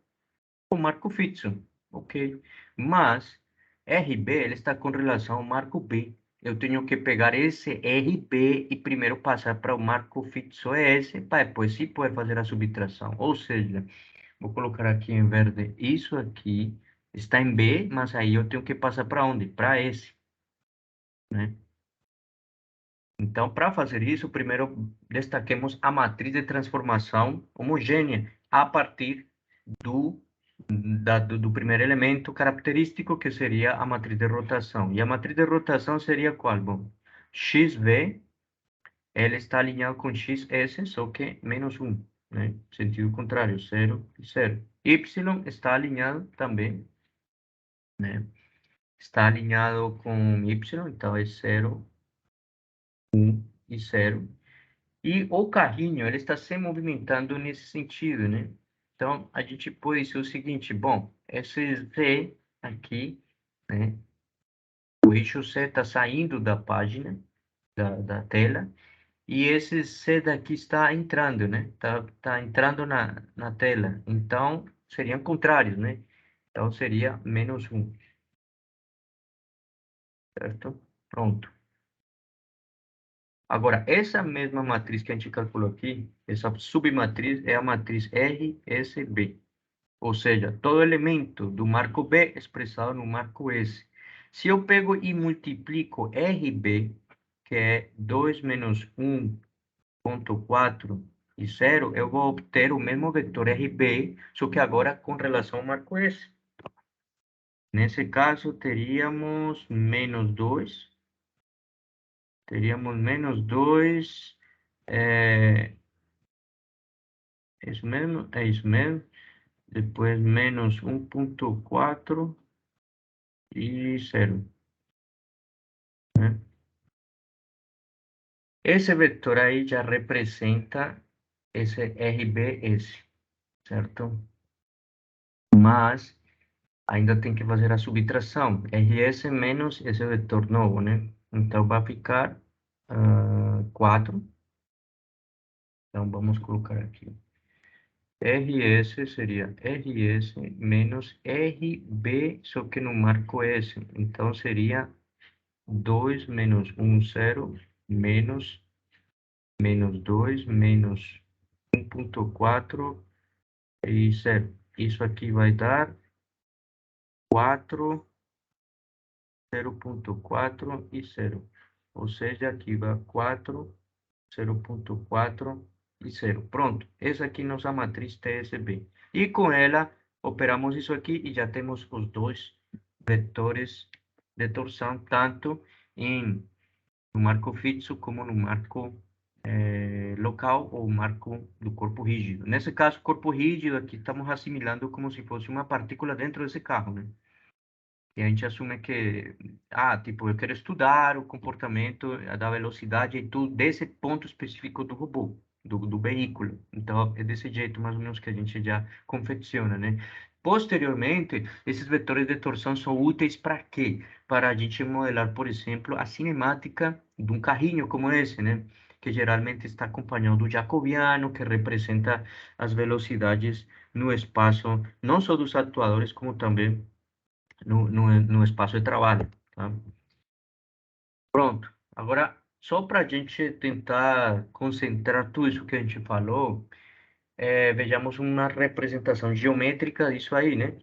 marco fixo, ok? Mas RB ele está com relação ao marco B. Eu tenho que pegar esse RB e primeiro passar para o marco fixo S, para depois sim poder fazer a subtração. Ou seja, vou colocar aqui em verde, isso aqui está em B, mas aí eu tenho que passar para onde? Para S, né? Então, para fazer isso, primeiro destaquemos a matriz de transformação homogênea a partir do do primeiro elemento característico, que seria a matriz de rotação. E a matriz de rotação seria qual? Bom, XV, ela está alinhada com XS, só que menos 1, né? Sentido contrário, 0 e 0. Y está alinhado também, né? Está alinhado com Y, então é 0 e 0. E o carrinho, ele está se movimentando nesse sentido, né? Então, a gente pode dizer o seguinte, bom, esse Z aqui, né? O eixo C está saindo da página, da tela, e esse C daqui está entrando, né? Tá entrando na tela. Então, seriam contrários, né? Então, seria menos 1, certo? Pronto. Agora, essa mesma matriz que a gente calculou aqui, essa submatriz é a matriz RSB. Ou seja, todo elemento do marco B expressado no marco S. Se eu pego e multiplico RB, que é 2 menos 1,4 e 0, eu vou obter o mesmo vetor RB, só que agora com relação ao marco S. Nesse caso, teríamos menos 2, é isso mesmo, depois menos 1,4 e 0, né? Esse vetor aí já representa esse RBS, certo? Mas ainda tem que fazer a subtração. RS menos esse vetor novo, né? Então vai ficar 4. Então vamos colocar aqui. RS seria RS menos RB, só que no marco S. Então seria 2 menos 1, 0, menos 2, menos 1,4 e 0. Isso aqui vai dar 4, 0,4 e 0. Ou seja, aqui vai 4, 0,4 e 0. Pronto. Essa aqui é nossa matriz TSB. E com ela, operamos isso aqui e já temos os dois vetores de torção, tanto no marco fixo como no marco local ou marco do corpo rígido. Nesse caso, corpo rígido, aqui estamos assimilando como se fosse uma partícula dentro desse carro, né? E a gente assume que, tipo, eu quero estudar o comportamento da velocidade e tudo desse ponto específico do robô, do veículo. Então, é desse jeito, mais ou menos, que a gente já confecciona, né? Posteriormente, esses vetores de torção são úteis para quê? Para a gente modelar, por exemplo, a cinemática de um carrinho como esse, né? Que geralmente está acompanhado do jacobiano, que representa as velocidades no espaço, não só dos atuadores, como também no espaço de trabalho, tá? Pronto. Agora, só para a gente tentar concentrar tudo isso que a gente falou, vejamos uma representação geométrica disso aí, né?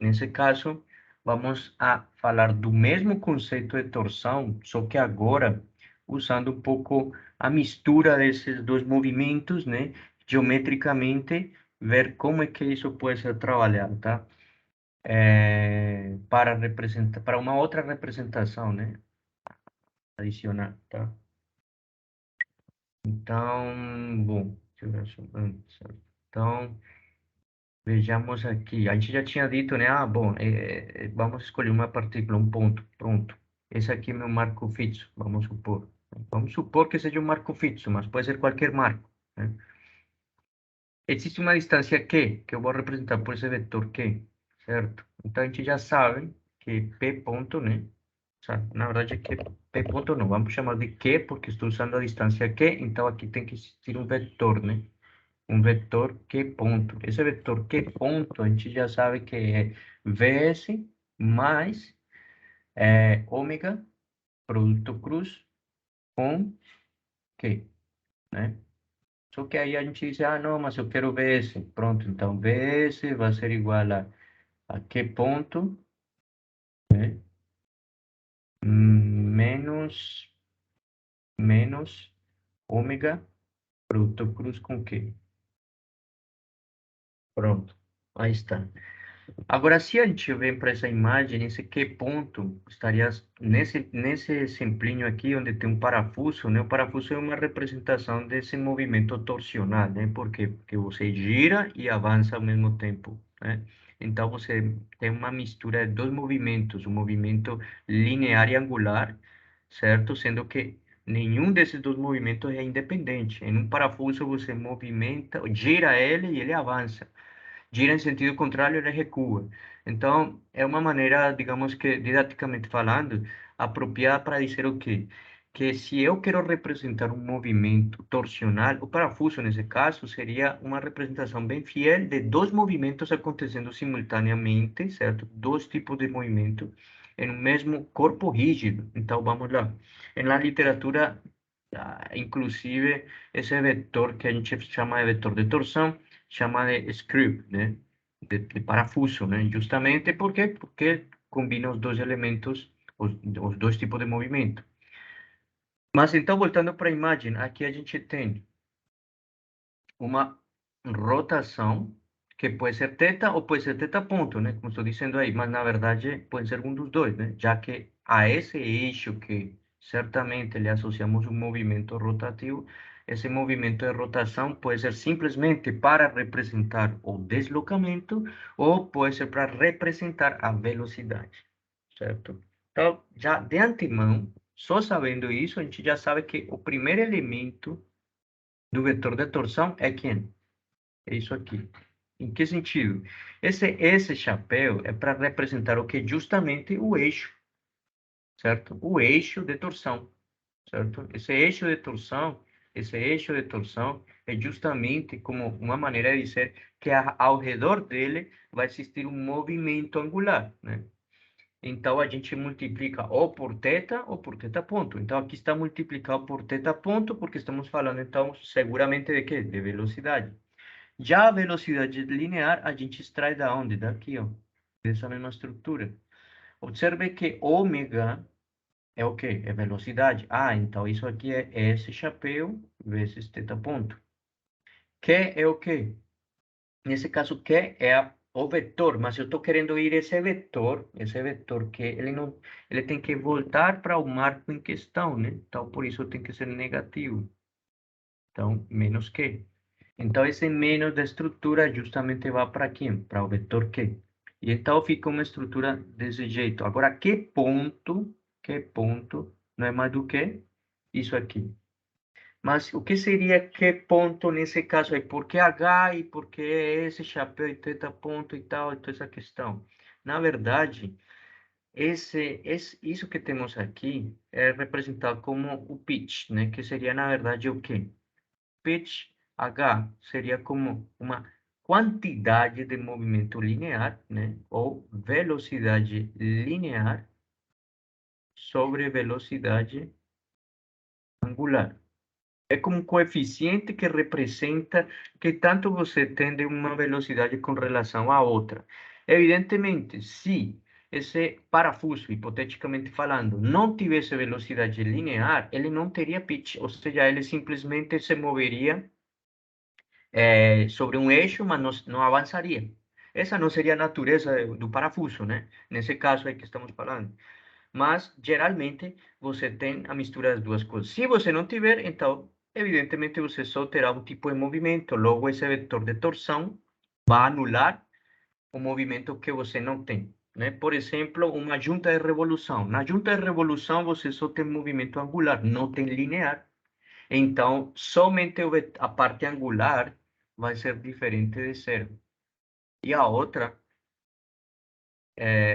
Nesse caso, vamos a falar do mesmo conceito de torção, só que agora usando um pouco a mistura desses dois movimentos, né? Geometricamente, ver como é que isso pode ser trabalhado, tá? Para representar, para uma outra representação, né? Adicionar, tá? Então, bom, deixa eu ver só, certo. Então, vejamos aqui. A gente já tinha dito, né? Bom, vamos escolher uma partícula, um ponto, pronto. Esse aqui é meu marco fixo, vamos supor. Vamos supor que seja um marco fixo, mas pode ser qualquer marco, né? Existe uma distância Q, que eu vou representar por esse vetor Q, certo? Então, a gente já sabe que P ponto, né? Na verdade, aqui P ponto não, vamos chamar de Q, porque estou usando a distância Q, então aqui tem que existir um vetor, né? Um vetor Q ponto. Esse vetor Q ponto, a gente já sabe que é Vs mais ômega, produto cruz, com Q, né? Só que aí a gente diz, não, mas eu quero Vs. Pronto, então Vs vai ser igual a Q ponto, né? Menos, menos ômega, produto cruz com Q. Pronto, aí está. Agora, se a gente vem para essa imagem, nesse que ponto estaria nesse exemplinho aqui, onde tem um parafuso, né? O parafuso é uma representação desse movimento torsional, né? Por quê? Porque você gira e avança ao mesmo tempo, né? Então, você tem uma mistura de dois movimentos, um movimento linear e angular, certo? Sendo que nenhum desses dois movimentos é independente. Em um parafuso, você movimenta, gira ele e ele avança, gira em sentido contrário, ele recua. Então, é uma maneira, digamos que, didaticamente falando, apropriada para dizer o quê? Que se eu quero representar um movimento torsional, o parafuso, nesse caso, seria uma representação bem fiel de dois movimentos acontecendo simultaneamente, certo? Dois tipos de movimento em um mesmo corpo rígido. Então, vamos lá. Na literatura, inclusive, esse vetor que a gente chama de vetor de torção, chama de screw, né? De parafuso, né? Justamente porque combina os dois elementos, os dois tipos de movimento. Mas então, voltando para a imagem, aqui a gente tem uma rotação que pode ser teta ou pode ser teta ponto, né? Como estou dizendo aí, mas na verdade pode ser um dos dois, né? Já que a esse eixo que certamente lhe associamos um movimento rotativo, esse movimento de rotação pode ser simplesmente para representar o deslocamento ou pode ser para representar a velocidade, certo? Então, já de antemão, só sabendo isso, a gente já sabe que o primeiro elemento do vetor de torção é quem? É isso aqui. Em que sentido? Esse chapéu é para representar o que? Justamente o eixo, certo? O eixo de torção, certo? Esse eixo de torção é justamente como uma maneira de dizer que ao redor dele vai existir um movimento angular, né? Então, a gente multiplica ou por θ ou por θ ponto. Então, aqui está multiplicado por θ ponto, porque estamos falando, então, seguramente de quê? De velocidade. Já a velocidade linear, a gente extrai da onde? Daqui, ó, dessa mesma estrutura. Observe que ômega é o quê? É velocidade. Ah, então isso aqui é esse chapéu vezes θ ponto. Que é o quê? Nesse caso, que é o vetor, mas eu estou querendo ir esse vetor que ele não, ele tem que voltar para o marco em questão, né? Então, por isso tem que ser negativo. Então, menos que. Então, esse menos da estrutura justamente vai para quem? Para o vetor Q. E então fica uma estrutura desse jeito. Agora, que ponto não é mais do que isso aqui. Mas o que seria que ponto nesse caso aí? Por que H e por que esse chapéu e teta ponto e tal, e toda essa questão? Na verdade, isso que temos aqui é representado como o pitch, né? Que seria, na verdade, o quê? Pitch H seria como uma quantidade de movimento linear, né? Ou velocidade linear sobre velocidade angular. É como um coeficiente que representa que tanto você tem de uma velocidade com relação à outra. Evidentemente, se esse parafuso, hipoteticamente falando, não tivesse velocidade linear, ele não teria pitch, ou seja, ele simplesmente se moveria sobre um eixo, mas não avançaria. Essa não seria a natureza do parafuso, né? Nesse caso aí que estamos falando. Mas, geralmente, você tem a mistura das duas coisas. Se você não tiver, então, evidentemente, você só terá um tipo de movimento. Logo, esse vetor de torção vai anular o movimento que você não tem, né? Por exemplo, uma junta de revolução. Na junta de revolução, você só tem movimento angular, não tem linear. Então, somente a parte angular vai ser diferente de zero. E a outra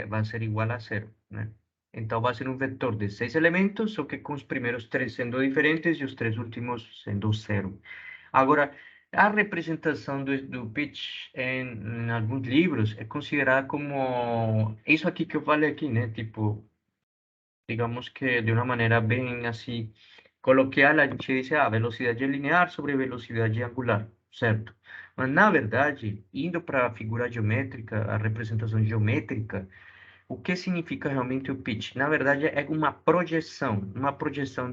vai ser igual a zero, né? Então, vai ser um vetor de 6 elementos, só que com os primeiros 3 sendo diferentes e os 3 últimos sendo zero. Agora, a representação do pitch em alguns livros é considerada como isso aqui que eu falei aqui, né? Tipo, digamos que de uma maneira bem assim coloquial, a gente diz a velocidade linear sobre velocidade angular, certo? Mas, na verdade, indo para a figura geométrica, a representação geométrica, o que significa realmente o pitch? Na verdade, é uma projeção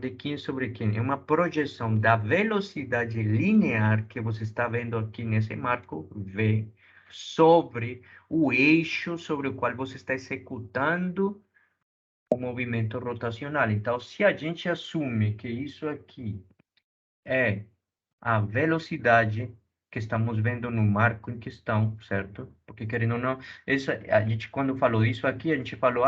de quem sobre quem, é uma projeção da velocidade linear que você está vendo aqui nesse marco V sobre o eixo sobre o qual você está executando o movimento rotacional. Então, se a gente assume que isso aqui é a velocidade que estamos vendo no marco em questão, certo? Porque, querendo ou não, a gente, quando falou isso aqui, a gente falou,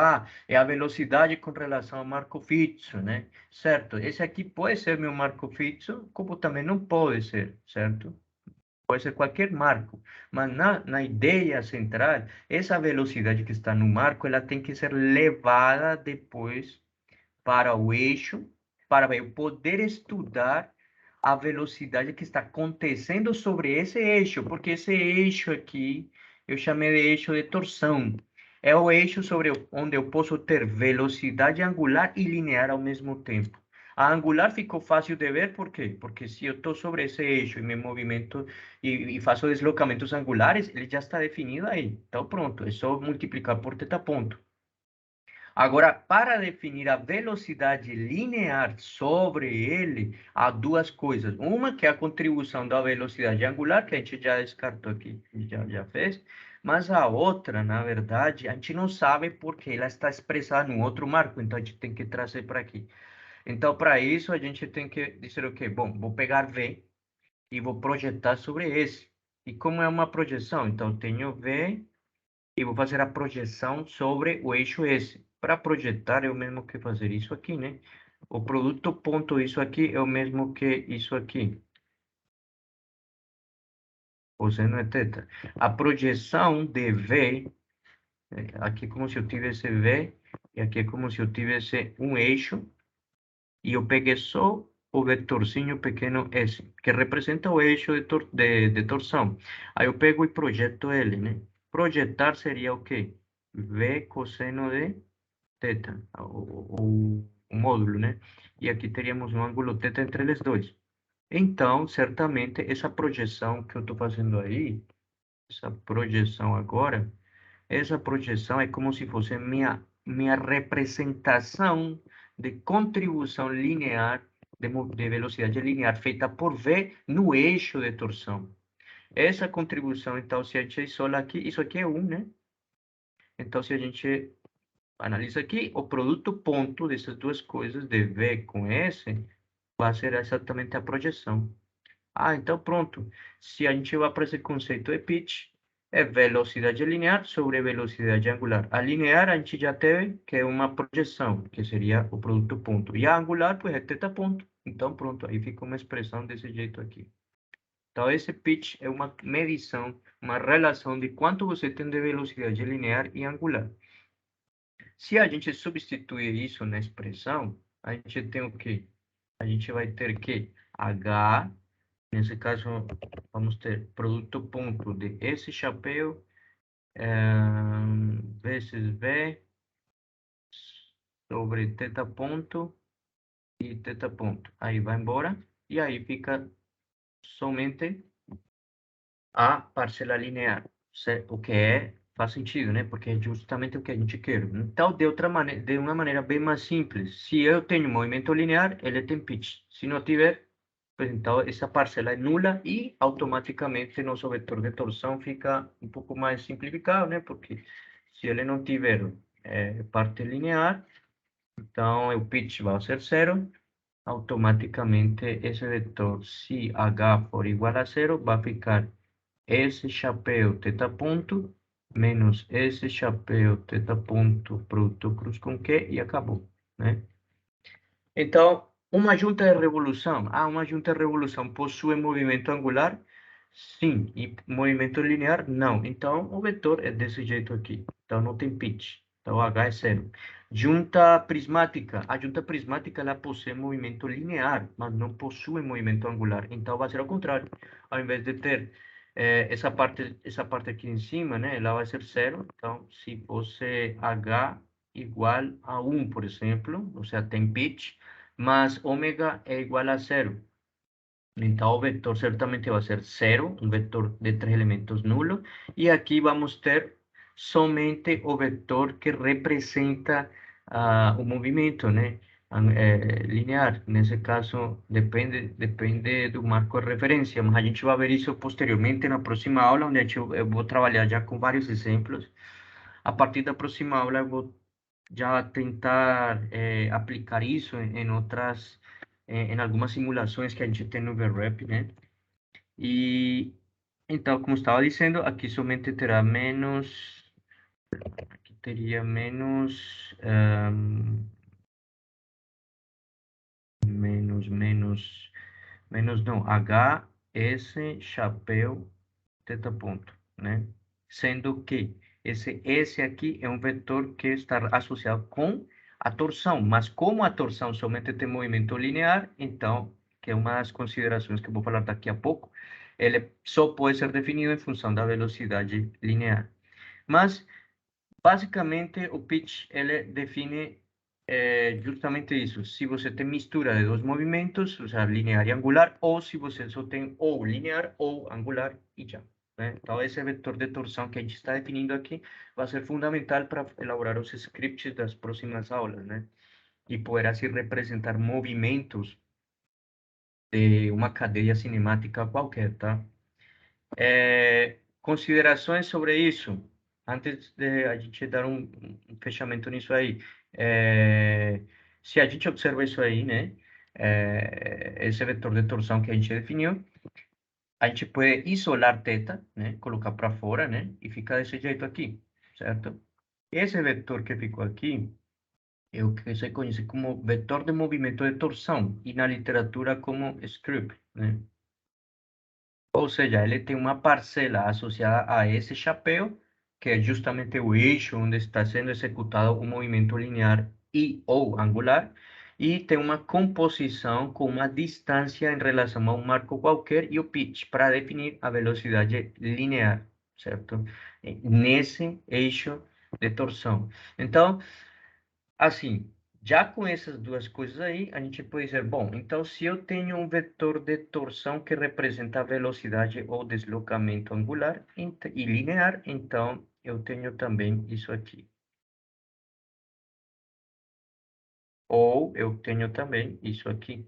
é a velocidade com relação ao marco fixo, né? Certo? Esse aqui pode ser meu marco fixo, como também não pode ser, certo? Pode ser qualquer marco, mas na ideia central, essa velocidade que está no marco, ela tem que ser levada depois para o eixo, para eu poder estudar a velocidade que está acontecendo sobre esse eixo, porque esse eixo aqui, eu chamei de eixo de torção. É o eixo sobre onde eu posso ter velocidade angular e linear ao mesmo tempo. A angular ficou fácil de ver, por quê? Porque se eu estou sobre esse eixo e me movimento e faço deslocamentos angulares, ele já está definido aí. Então, pronto, é só multiplicar por θ ponto. Agora, para definir a velocidade linear sobre ele, há duas coisas. Uma que é a contribuição da velocidade angular, que a gente já descartou aqui, já fez. Mas a outra, na verdade, a gente não sabe porque ela está expressada num outro marco, então a gente tem que trazer para aqui. Então, para isso, a gente tem que dizer o quê? Bom, vou pegar V e vou projetar sobre esse. E como é uma projeção? Então, eu tenho V e vou fazer a projeção sobre o eixo S. Para projetar é o mesmo que fazer isso aqui, né? O produto ponto isso aqui é o mesmo que isso aqui. Cosseno é θ. A projeção de V, aqui é como se eu tivesse V, e aqui é como se eu tivesse um eixo, e eu peguei só o vetorzinho pequeno S, que representa o eixo de torção. Aí eu pego e projeto ele, né? Projetar seria o quê? V cosseno de θ, o módulo, né? E aqui teríamos um ângulo θ entre eles dois. Então, certamente, essa projeção que eu estou fazendo aí, essa projeção agora, essa projeção é como se fosse minha representação de contribuição linear, de velocidade linear, feita por V no eixo de torção. Essa contribuição, então, se a gente isola aqui, isso aqui é 1, né? Então, se a gente analisa aqui, o produto ponto dessas duas coisas, de V com S, vai ser exatamente a projeção. Então pronto. Se a gente vai para esse conceito de pitch, é velocidade linear sobre velocidade angular. A linear a gente já teve, que é uma projeção, que seria o produto ponto. E a angular, pues, é θ ponto. Então pronto, aí fica uma expressão desse jeito aqui. Então esse pitch é uma medição, uma relação de quanto você tem de velocidade linear e angular. Se a gente substituir isso na expressão, a gente tem o quê? A gente vai ter que H, nesse caso, vamos ter produto ponto de esse chapéu, vezes V, sobre θ ponto e θ ponto. Aí vai embora, e aí fica somente a parcela linear, o que faz sentido, né? Porque é justamente o que a gente quer. Então, de uma maneira bem mais simples, se eu tenho movimento linear, ele tem pitch. Se não tiver, pues, então essa parcela é nula e automaticamente nosso vetor de torção fica um pouco mais simplificado, né? Porque se ele não tiver parte linear, então o pitch vai ser zero. Automaticamente esse vetor, se H for igual a zero, vai ficar esse chapéu θ ponto menos esse chapéu θ ponto produto cruz com Q e acabou, né? Então, uma junta de revolução. Uma junta de revolução possui movimento angular? Sim. E movimento linear? Não. Então, o vetor é desse jeito aqui. Então, não tem pitch. Então, H é zero. Junta prismática. A junta prismática, ela possui movimento linear, mas não possui movimento angular. Então, vai ser ao contrário. Ao invés de ter essa parte aqui em cima, né, ela vai ser zero. Então, se fosse H igual a 1, por exemplo, ou seja, tem pitch, mas ômega é igual a zero. Então, o vetor certamente vai ser zero, um vetor de 3 elementos nulo. E aqui vamos ter somente o vetor que representa o movimento, né? linear. Nesse caso, depende do marco de referência, mas a gente vai ver isso posteriormente na próxima aula, onde eu vou trabalhar já com vários exemplos. A partir da próxima aula, eu vou já tentar aplicar isso em outras, em algumas simulações que a gente tem no VREP, né? E então, como estava dizendo, aqui somente terá menos, aqui teria menos, menos não, H, S, chapéu, teta ponto, né? Sendo que esse S aqui é um vetor que está associado com a torção, mas como a torção somente tem movimento linear, então, que é uma das considerações que eu vou falar daqui a pouco, ele só pode ser definido em função da velocidade linear. Mas, basicamente, o pitch, ele define justamente isso. Se você tem mistura de dois movimentos, ou seja, linear e angular, ou se você só tem ou linear ou angular e já. Né? Então, esse vetor de torção que a gente está definindo aqui vai ser fundamental para elaborar os scripts das próximas aulas, né? E poder assim representar movimentos de uma cadeia cinemática qualquer, tá? Considerações sobre isso, antes de a gente dar um fechamento nisso aí. Se a gente observa isso aí, né? Esse vetor de torção que a gente definiu, a gente pode isolar θ, né? Colocar para fora, né? E fica desse jeito aqui, certo? Esse vetor que ficou aqui é o que se conhece como vetor de movimento de torção, e na literatura como script, né? Ou seja, ele tem uma parcela associada a esse chapéu, que é justamente o eixo onde está sendo executado o movimento linear e ou angular, e tem uma composição com uma distância em relação a um marco qualquer e o pitch para definir a velocidade linear, certo? Nesse eixo de torção. Então, assim, já com essas duas coisas aí, a gente pode dizer, bom, então se eu tenho um vetor de torção que representa a velocidade ou deslocamento angular e linear, então eu tenho também isso aqui. Ou eu tenho também isso aqui.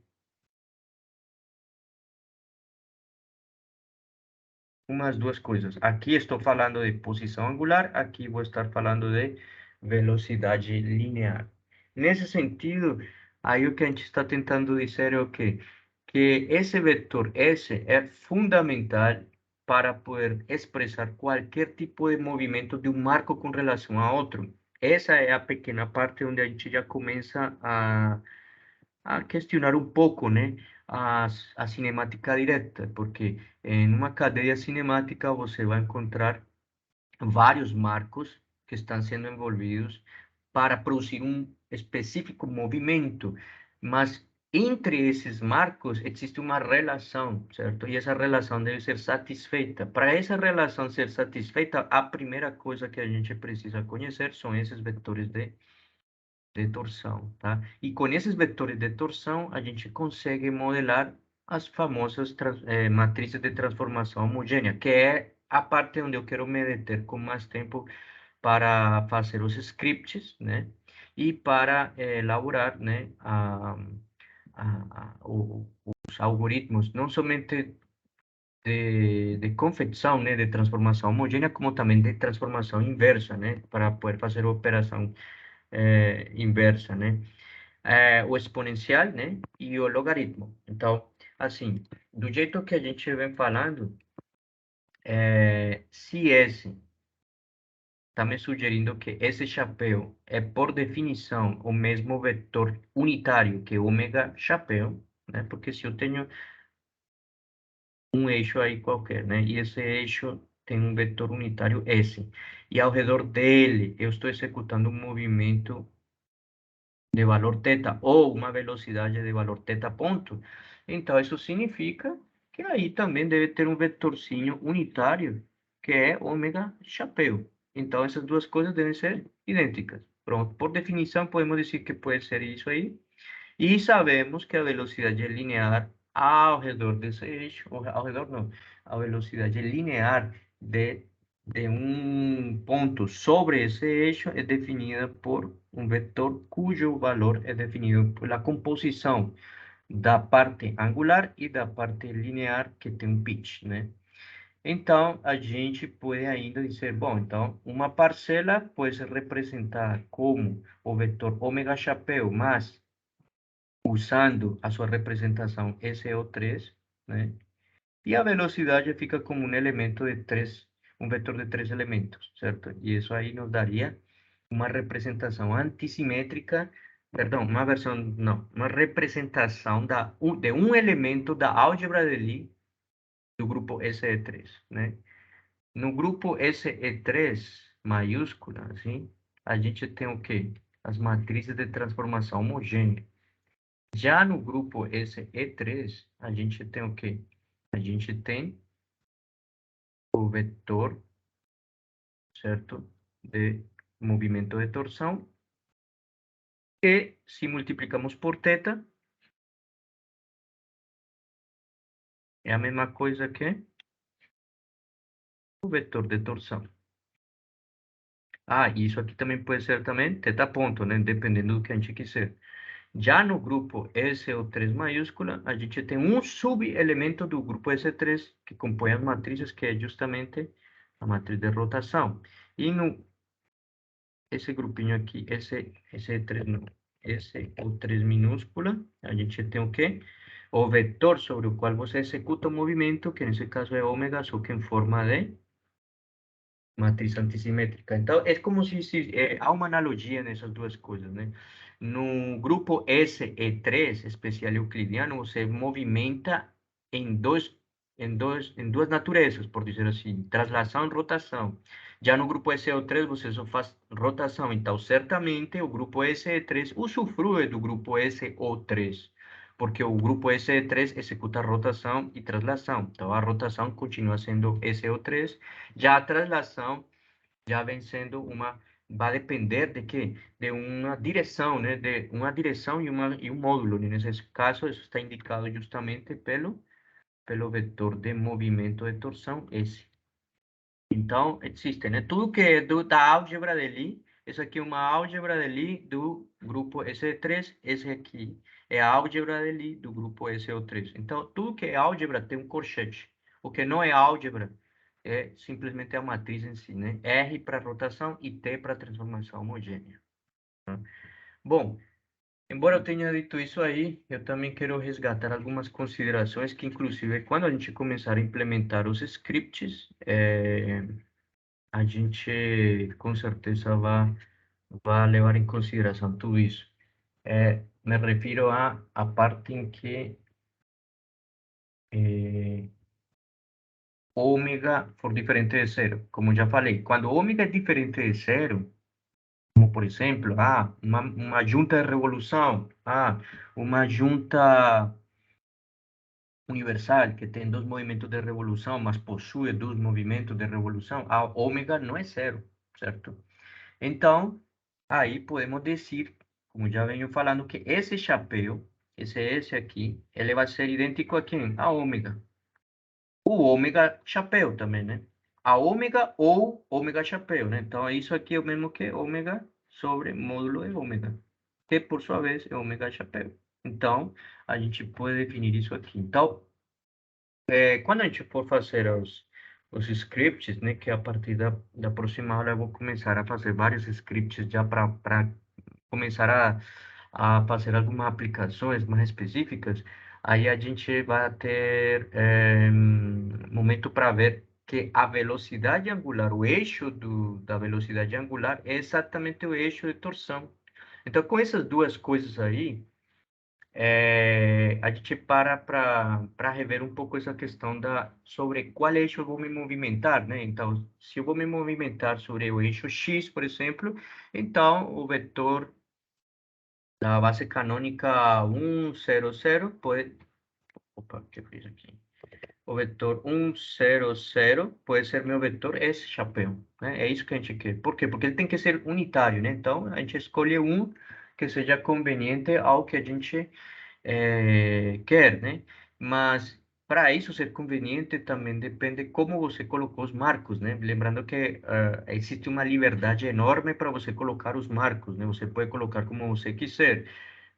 Umas duas coisas. Aqui estou falando de posição angular, aqui vou estar falando de velocidade linear. Nesse sentido, aí o que a gente está tentando dizer é o quê? Que esse vetor S é fundamental para poder expressar qualquer tipo de movimento de um marco com relação a outro. Essa é a pequena parte onde a gente já começa a questionar um pouco, né, a cinemática direta, porque em uma cadeia cinemática você vai encontrar vários marcos que estão sendo envolvidos para produzir um específico movimento, mas entre esses marcos existe uma relação, certo? E essa relação deve ser satisfeita. Para essa relação ser satisfeita, a primeira coisa que a gente precisa conhecer são esses vetores de torção, tá? E com esses vetores de torção, a gente consegue modelar as famosas matrizes de transformação homogênea, que é a parte onde eu quero me deter com mais tempo para fazer os scripts, né? E para elaborar, né, os algoritmos, não somente de confecção, né, de transformação homogênea, como também de transformação inversa, né, para poder fazer a operação inversa, né? O exponencial, né? E o logaritmo. Então, assim, do jeito que a gente vem falando, se esse está me sugerindo que esse chapéu é, por definição, o mesmo vetor unitário que ômega chapéu, né? Porque se eu tenho um eixo aí qualquer, né? E esse eixo tem um vetor unitário S. E ao redor dele eu estou executando um movimento de valor θ ou uma velocidade de valor θ ponto, então isso significa que aí também deve ter um vetorzinho unitário, que é ômega chapéu. Então essas duas coisas devem ser idênticas. Pronto, por definição podemos dizer que pode ser isso aí. E sabemos que a velocidade linear ao redor desse eixo, ou ao redor não, a velocidade linear de um ponto sobre esse eixo é definida por um vetor cujo valor é definido pela composição da parte angular e da parte linear que tem um pitch, né? Então, a gente pode ainda dizer, bom, então, uma parcela pode ser representada como o vetor ômega chapéu, mas usando a sua representação SO3, né? E a velocidade fica como um elemento de três, um vetor de três elementos, certo? E isso aí nos daria uma representação antissimétrica, perdão, uma versão, não, uma representação de um elemento da álgebra de Lie do grupo SE3, né? No grupo SE3 maiúscula, assim, a gente tem o quê? As matrizes de transformação homogênea. Já no grupo SE3, a gente tem o quê? A gente tem o vetor, certo? De movimento de torção, que se multiplicamos por θ, é a mesma coisa que o vetor de torção. Ah, e isso aqui também pode ser também θ ponto, né? Dependendo do que a gente quiser. Já no grupo SO3 maiúscula, a gente tem um subelemento do grupo S3 que compõe as matrizes, que é justamente a matriz de rotação. E no esse grupinho aqui, esse 3 não, esse o 3 minúscula, a gente tem o quê? O vetor sobre o qual você executa o movimento, que nesse caso é ômega, só que em forma de matriz antissimétrica. Então, é como se há uma analogia nessas duas coisas, né? No grupo SE3, especial euclidiano, você movimenta em em duas naturezas, por dizer assim, translação e rotação. Já no grupo SO3, você só faz rotação. Então, certamente, o grupo SE3 usufrui do grupo SO3, porque o grupo SE3 executa rotação e translação. Então, a rotação continua sendo SO3, já a translação já vem sendo uma, vai depender de quê? De uma direção, né? De uma direção e um módulo. E nesse caso, isso está indicado justamente pelo vetor de movimento de torção S. Então, existe, né? Tudo que é da álgebra de Lie, isso aqui é uma álgebra de Lie do grupo SE3, esse aqui é a álgebra de Lie do grupo SO3. Então, tudo que é álgebra tem um corchete. O que não é álgebra é simplesmente a matriz em si, né? R para rotação e T para transformação homogênea. Bom, embora eu tenha dito isso aí, eu também quero resgatar algumas considerações que, inclusive, quando a gente começar a implementar os scripts, a gente com certeza vai levar em consideração tudo isso. Me refiro à parte em que ômega for diferente de zero. Como já falei, quando ômega é diferente de zero, como por exemplo, uma junta de revolução, uma junta universal que tem dois movimentos de revolução, mas possui dois movimentos de revolução, a ômega não é zero, certo? Então, aí podemos dizer, como já venho falando, que esse chapéu, esse aqui, ele vai ser idêntico a quem? A ômega. O ômega chapéu também, né? A ômega ou ômega chapéu, né? Então, isso aqui é o mesmo que ômega sobre módulo de ômega, que por sua vez é ômega chapéu. Então, a gente pode definir isso aqui. Então, quando a gente for fazer os scripts, né? Que a partir da próxima aula eu vou começar a fazer vários scripts já para começar a fazer algumas aplicações mais específicas, aí a gente vai ter momento para ver que a velocidade angular, o eixo da velocidade angular é exatamente o eixo de torção. Então, com essas duas coisas aí, a gente para rever um pouco essa questão sobre qual eixo eu vou me movimentar, né? Então, se eu vou me movimentar sobre o eixo X, por exemplo, então o vetor da base canônica 100 pode... Opa, que eu fiz aqui? O vetor 100 pode ser meu vetor S chapéu, né? É isso que a gente quer. Por quê? Porque ele tem que ser unitário, né? Então, a gente escolhe um que seja conveniente ao que a gente quer, né? Mas Para isso ser conveniente também depende como você colocou os marcos, né? Lembrando que existe uma liberdade enorme para você colocar os marcos, né? Você pode colocar como você quiser,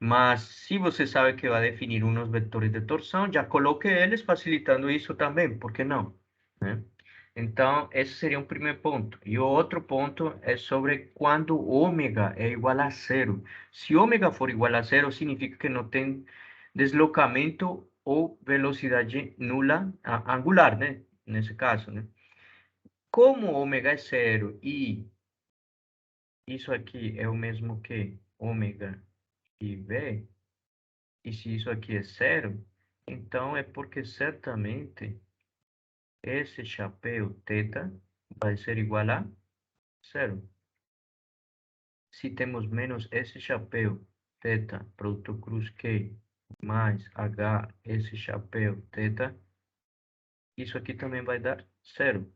mas se você sabe que vai definir uns vetores de torção, já coloque eles, facilitando isso também, por que não? Né? Então, esse seria um primeiro ponto. E o outro ponto é sobre quando ômega é igual a zero. Se ômega for igual a zero, significa que não tem deslocamento ou velocidade nula angular, né? Nesse caso, né? Como ômega é zero e isso aqui é o mesmo que ômega e v, e se isso aqui é zero, então é porque certamente esse chapéu θ vai ser igual a zero. Se temos menos esse chapéu θ, produto cruz Q, mais H, esse chapéu θ, isso aqui também vai dar zero.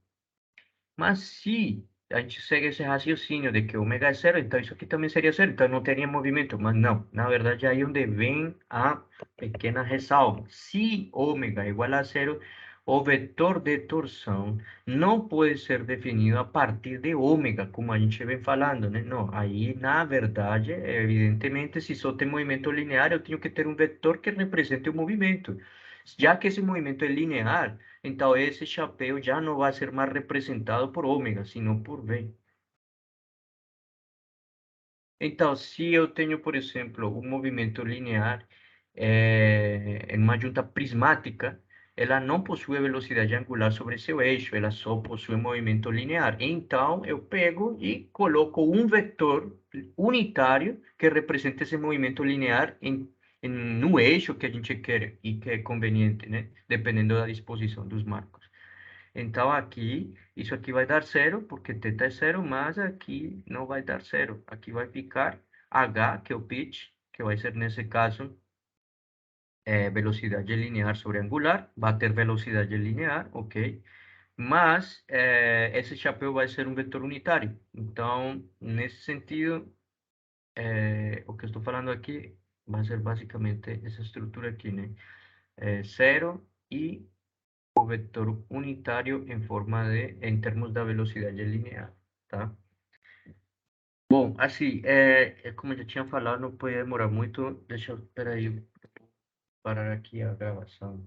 Mas se a gente segue esse raciocínio de que ômega é zero, então isso aqui também seria zero, então não teria movimento. Mas não, na verdade aí é onde vem a pequena ressalva. Se ômega é igual a zero, o vetor de torção não pode ser definido a partir de ômega, como a gente vem falando, né? Não, aí na verdade, evidentemente, se só tem movimento linear, eu tenho que ter um vetor que represente o movimento. Já que esse movimento é linear, então esse chapéu já não vai ser mais representado por ômega, sino por V. Então, se eu tenho, por exemplo, um movimento linear em uma junta prismática, ela não possui velocidade angular sobre seu eixo, ela só possui movimento linear. Então, eu pego e coloco um vetor unitário que representa esse movimento linear no eixo que a gente quer e que é conveniente, né? Dependendo da disposição dos marcos. Então, aqui, isso aqui vai dar zero, porque θ é zero, mas aqui não vai dar zero. Aqui vai ficar h, que é o pitch, que vai ser, nesse caso, velocidade linear sobre angular. Vai ter velocidade linear, ok? Mas esse chapéu vai ser um vetor unitário. Então, nesse sentido, o que eu estou falando aqui vai ser basicamente essa estrutura aqui, né? Zero e o vetor unitário em forma de, em termos da velocidade linear, tá? Bom, assim, como eu já tinha falado, não pode demorar muito. Deixa eu, peraí, parar aqui a gravação.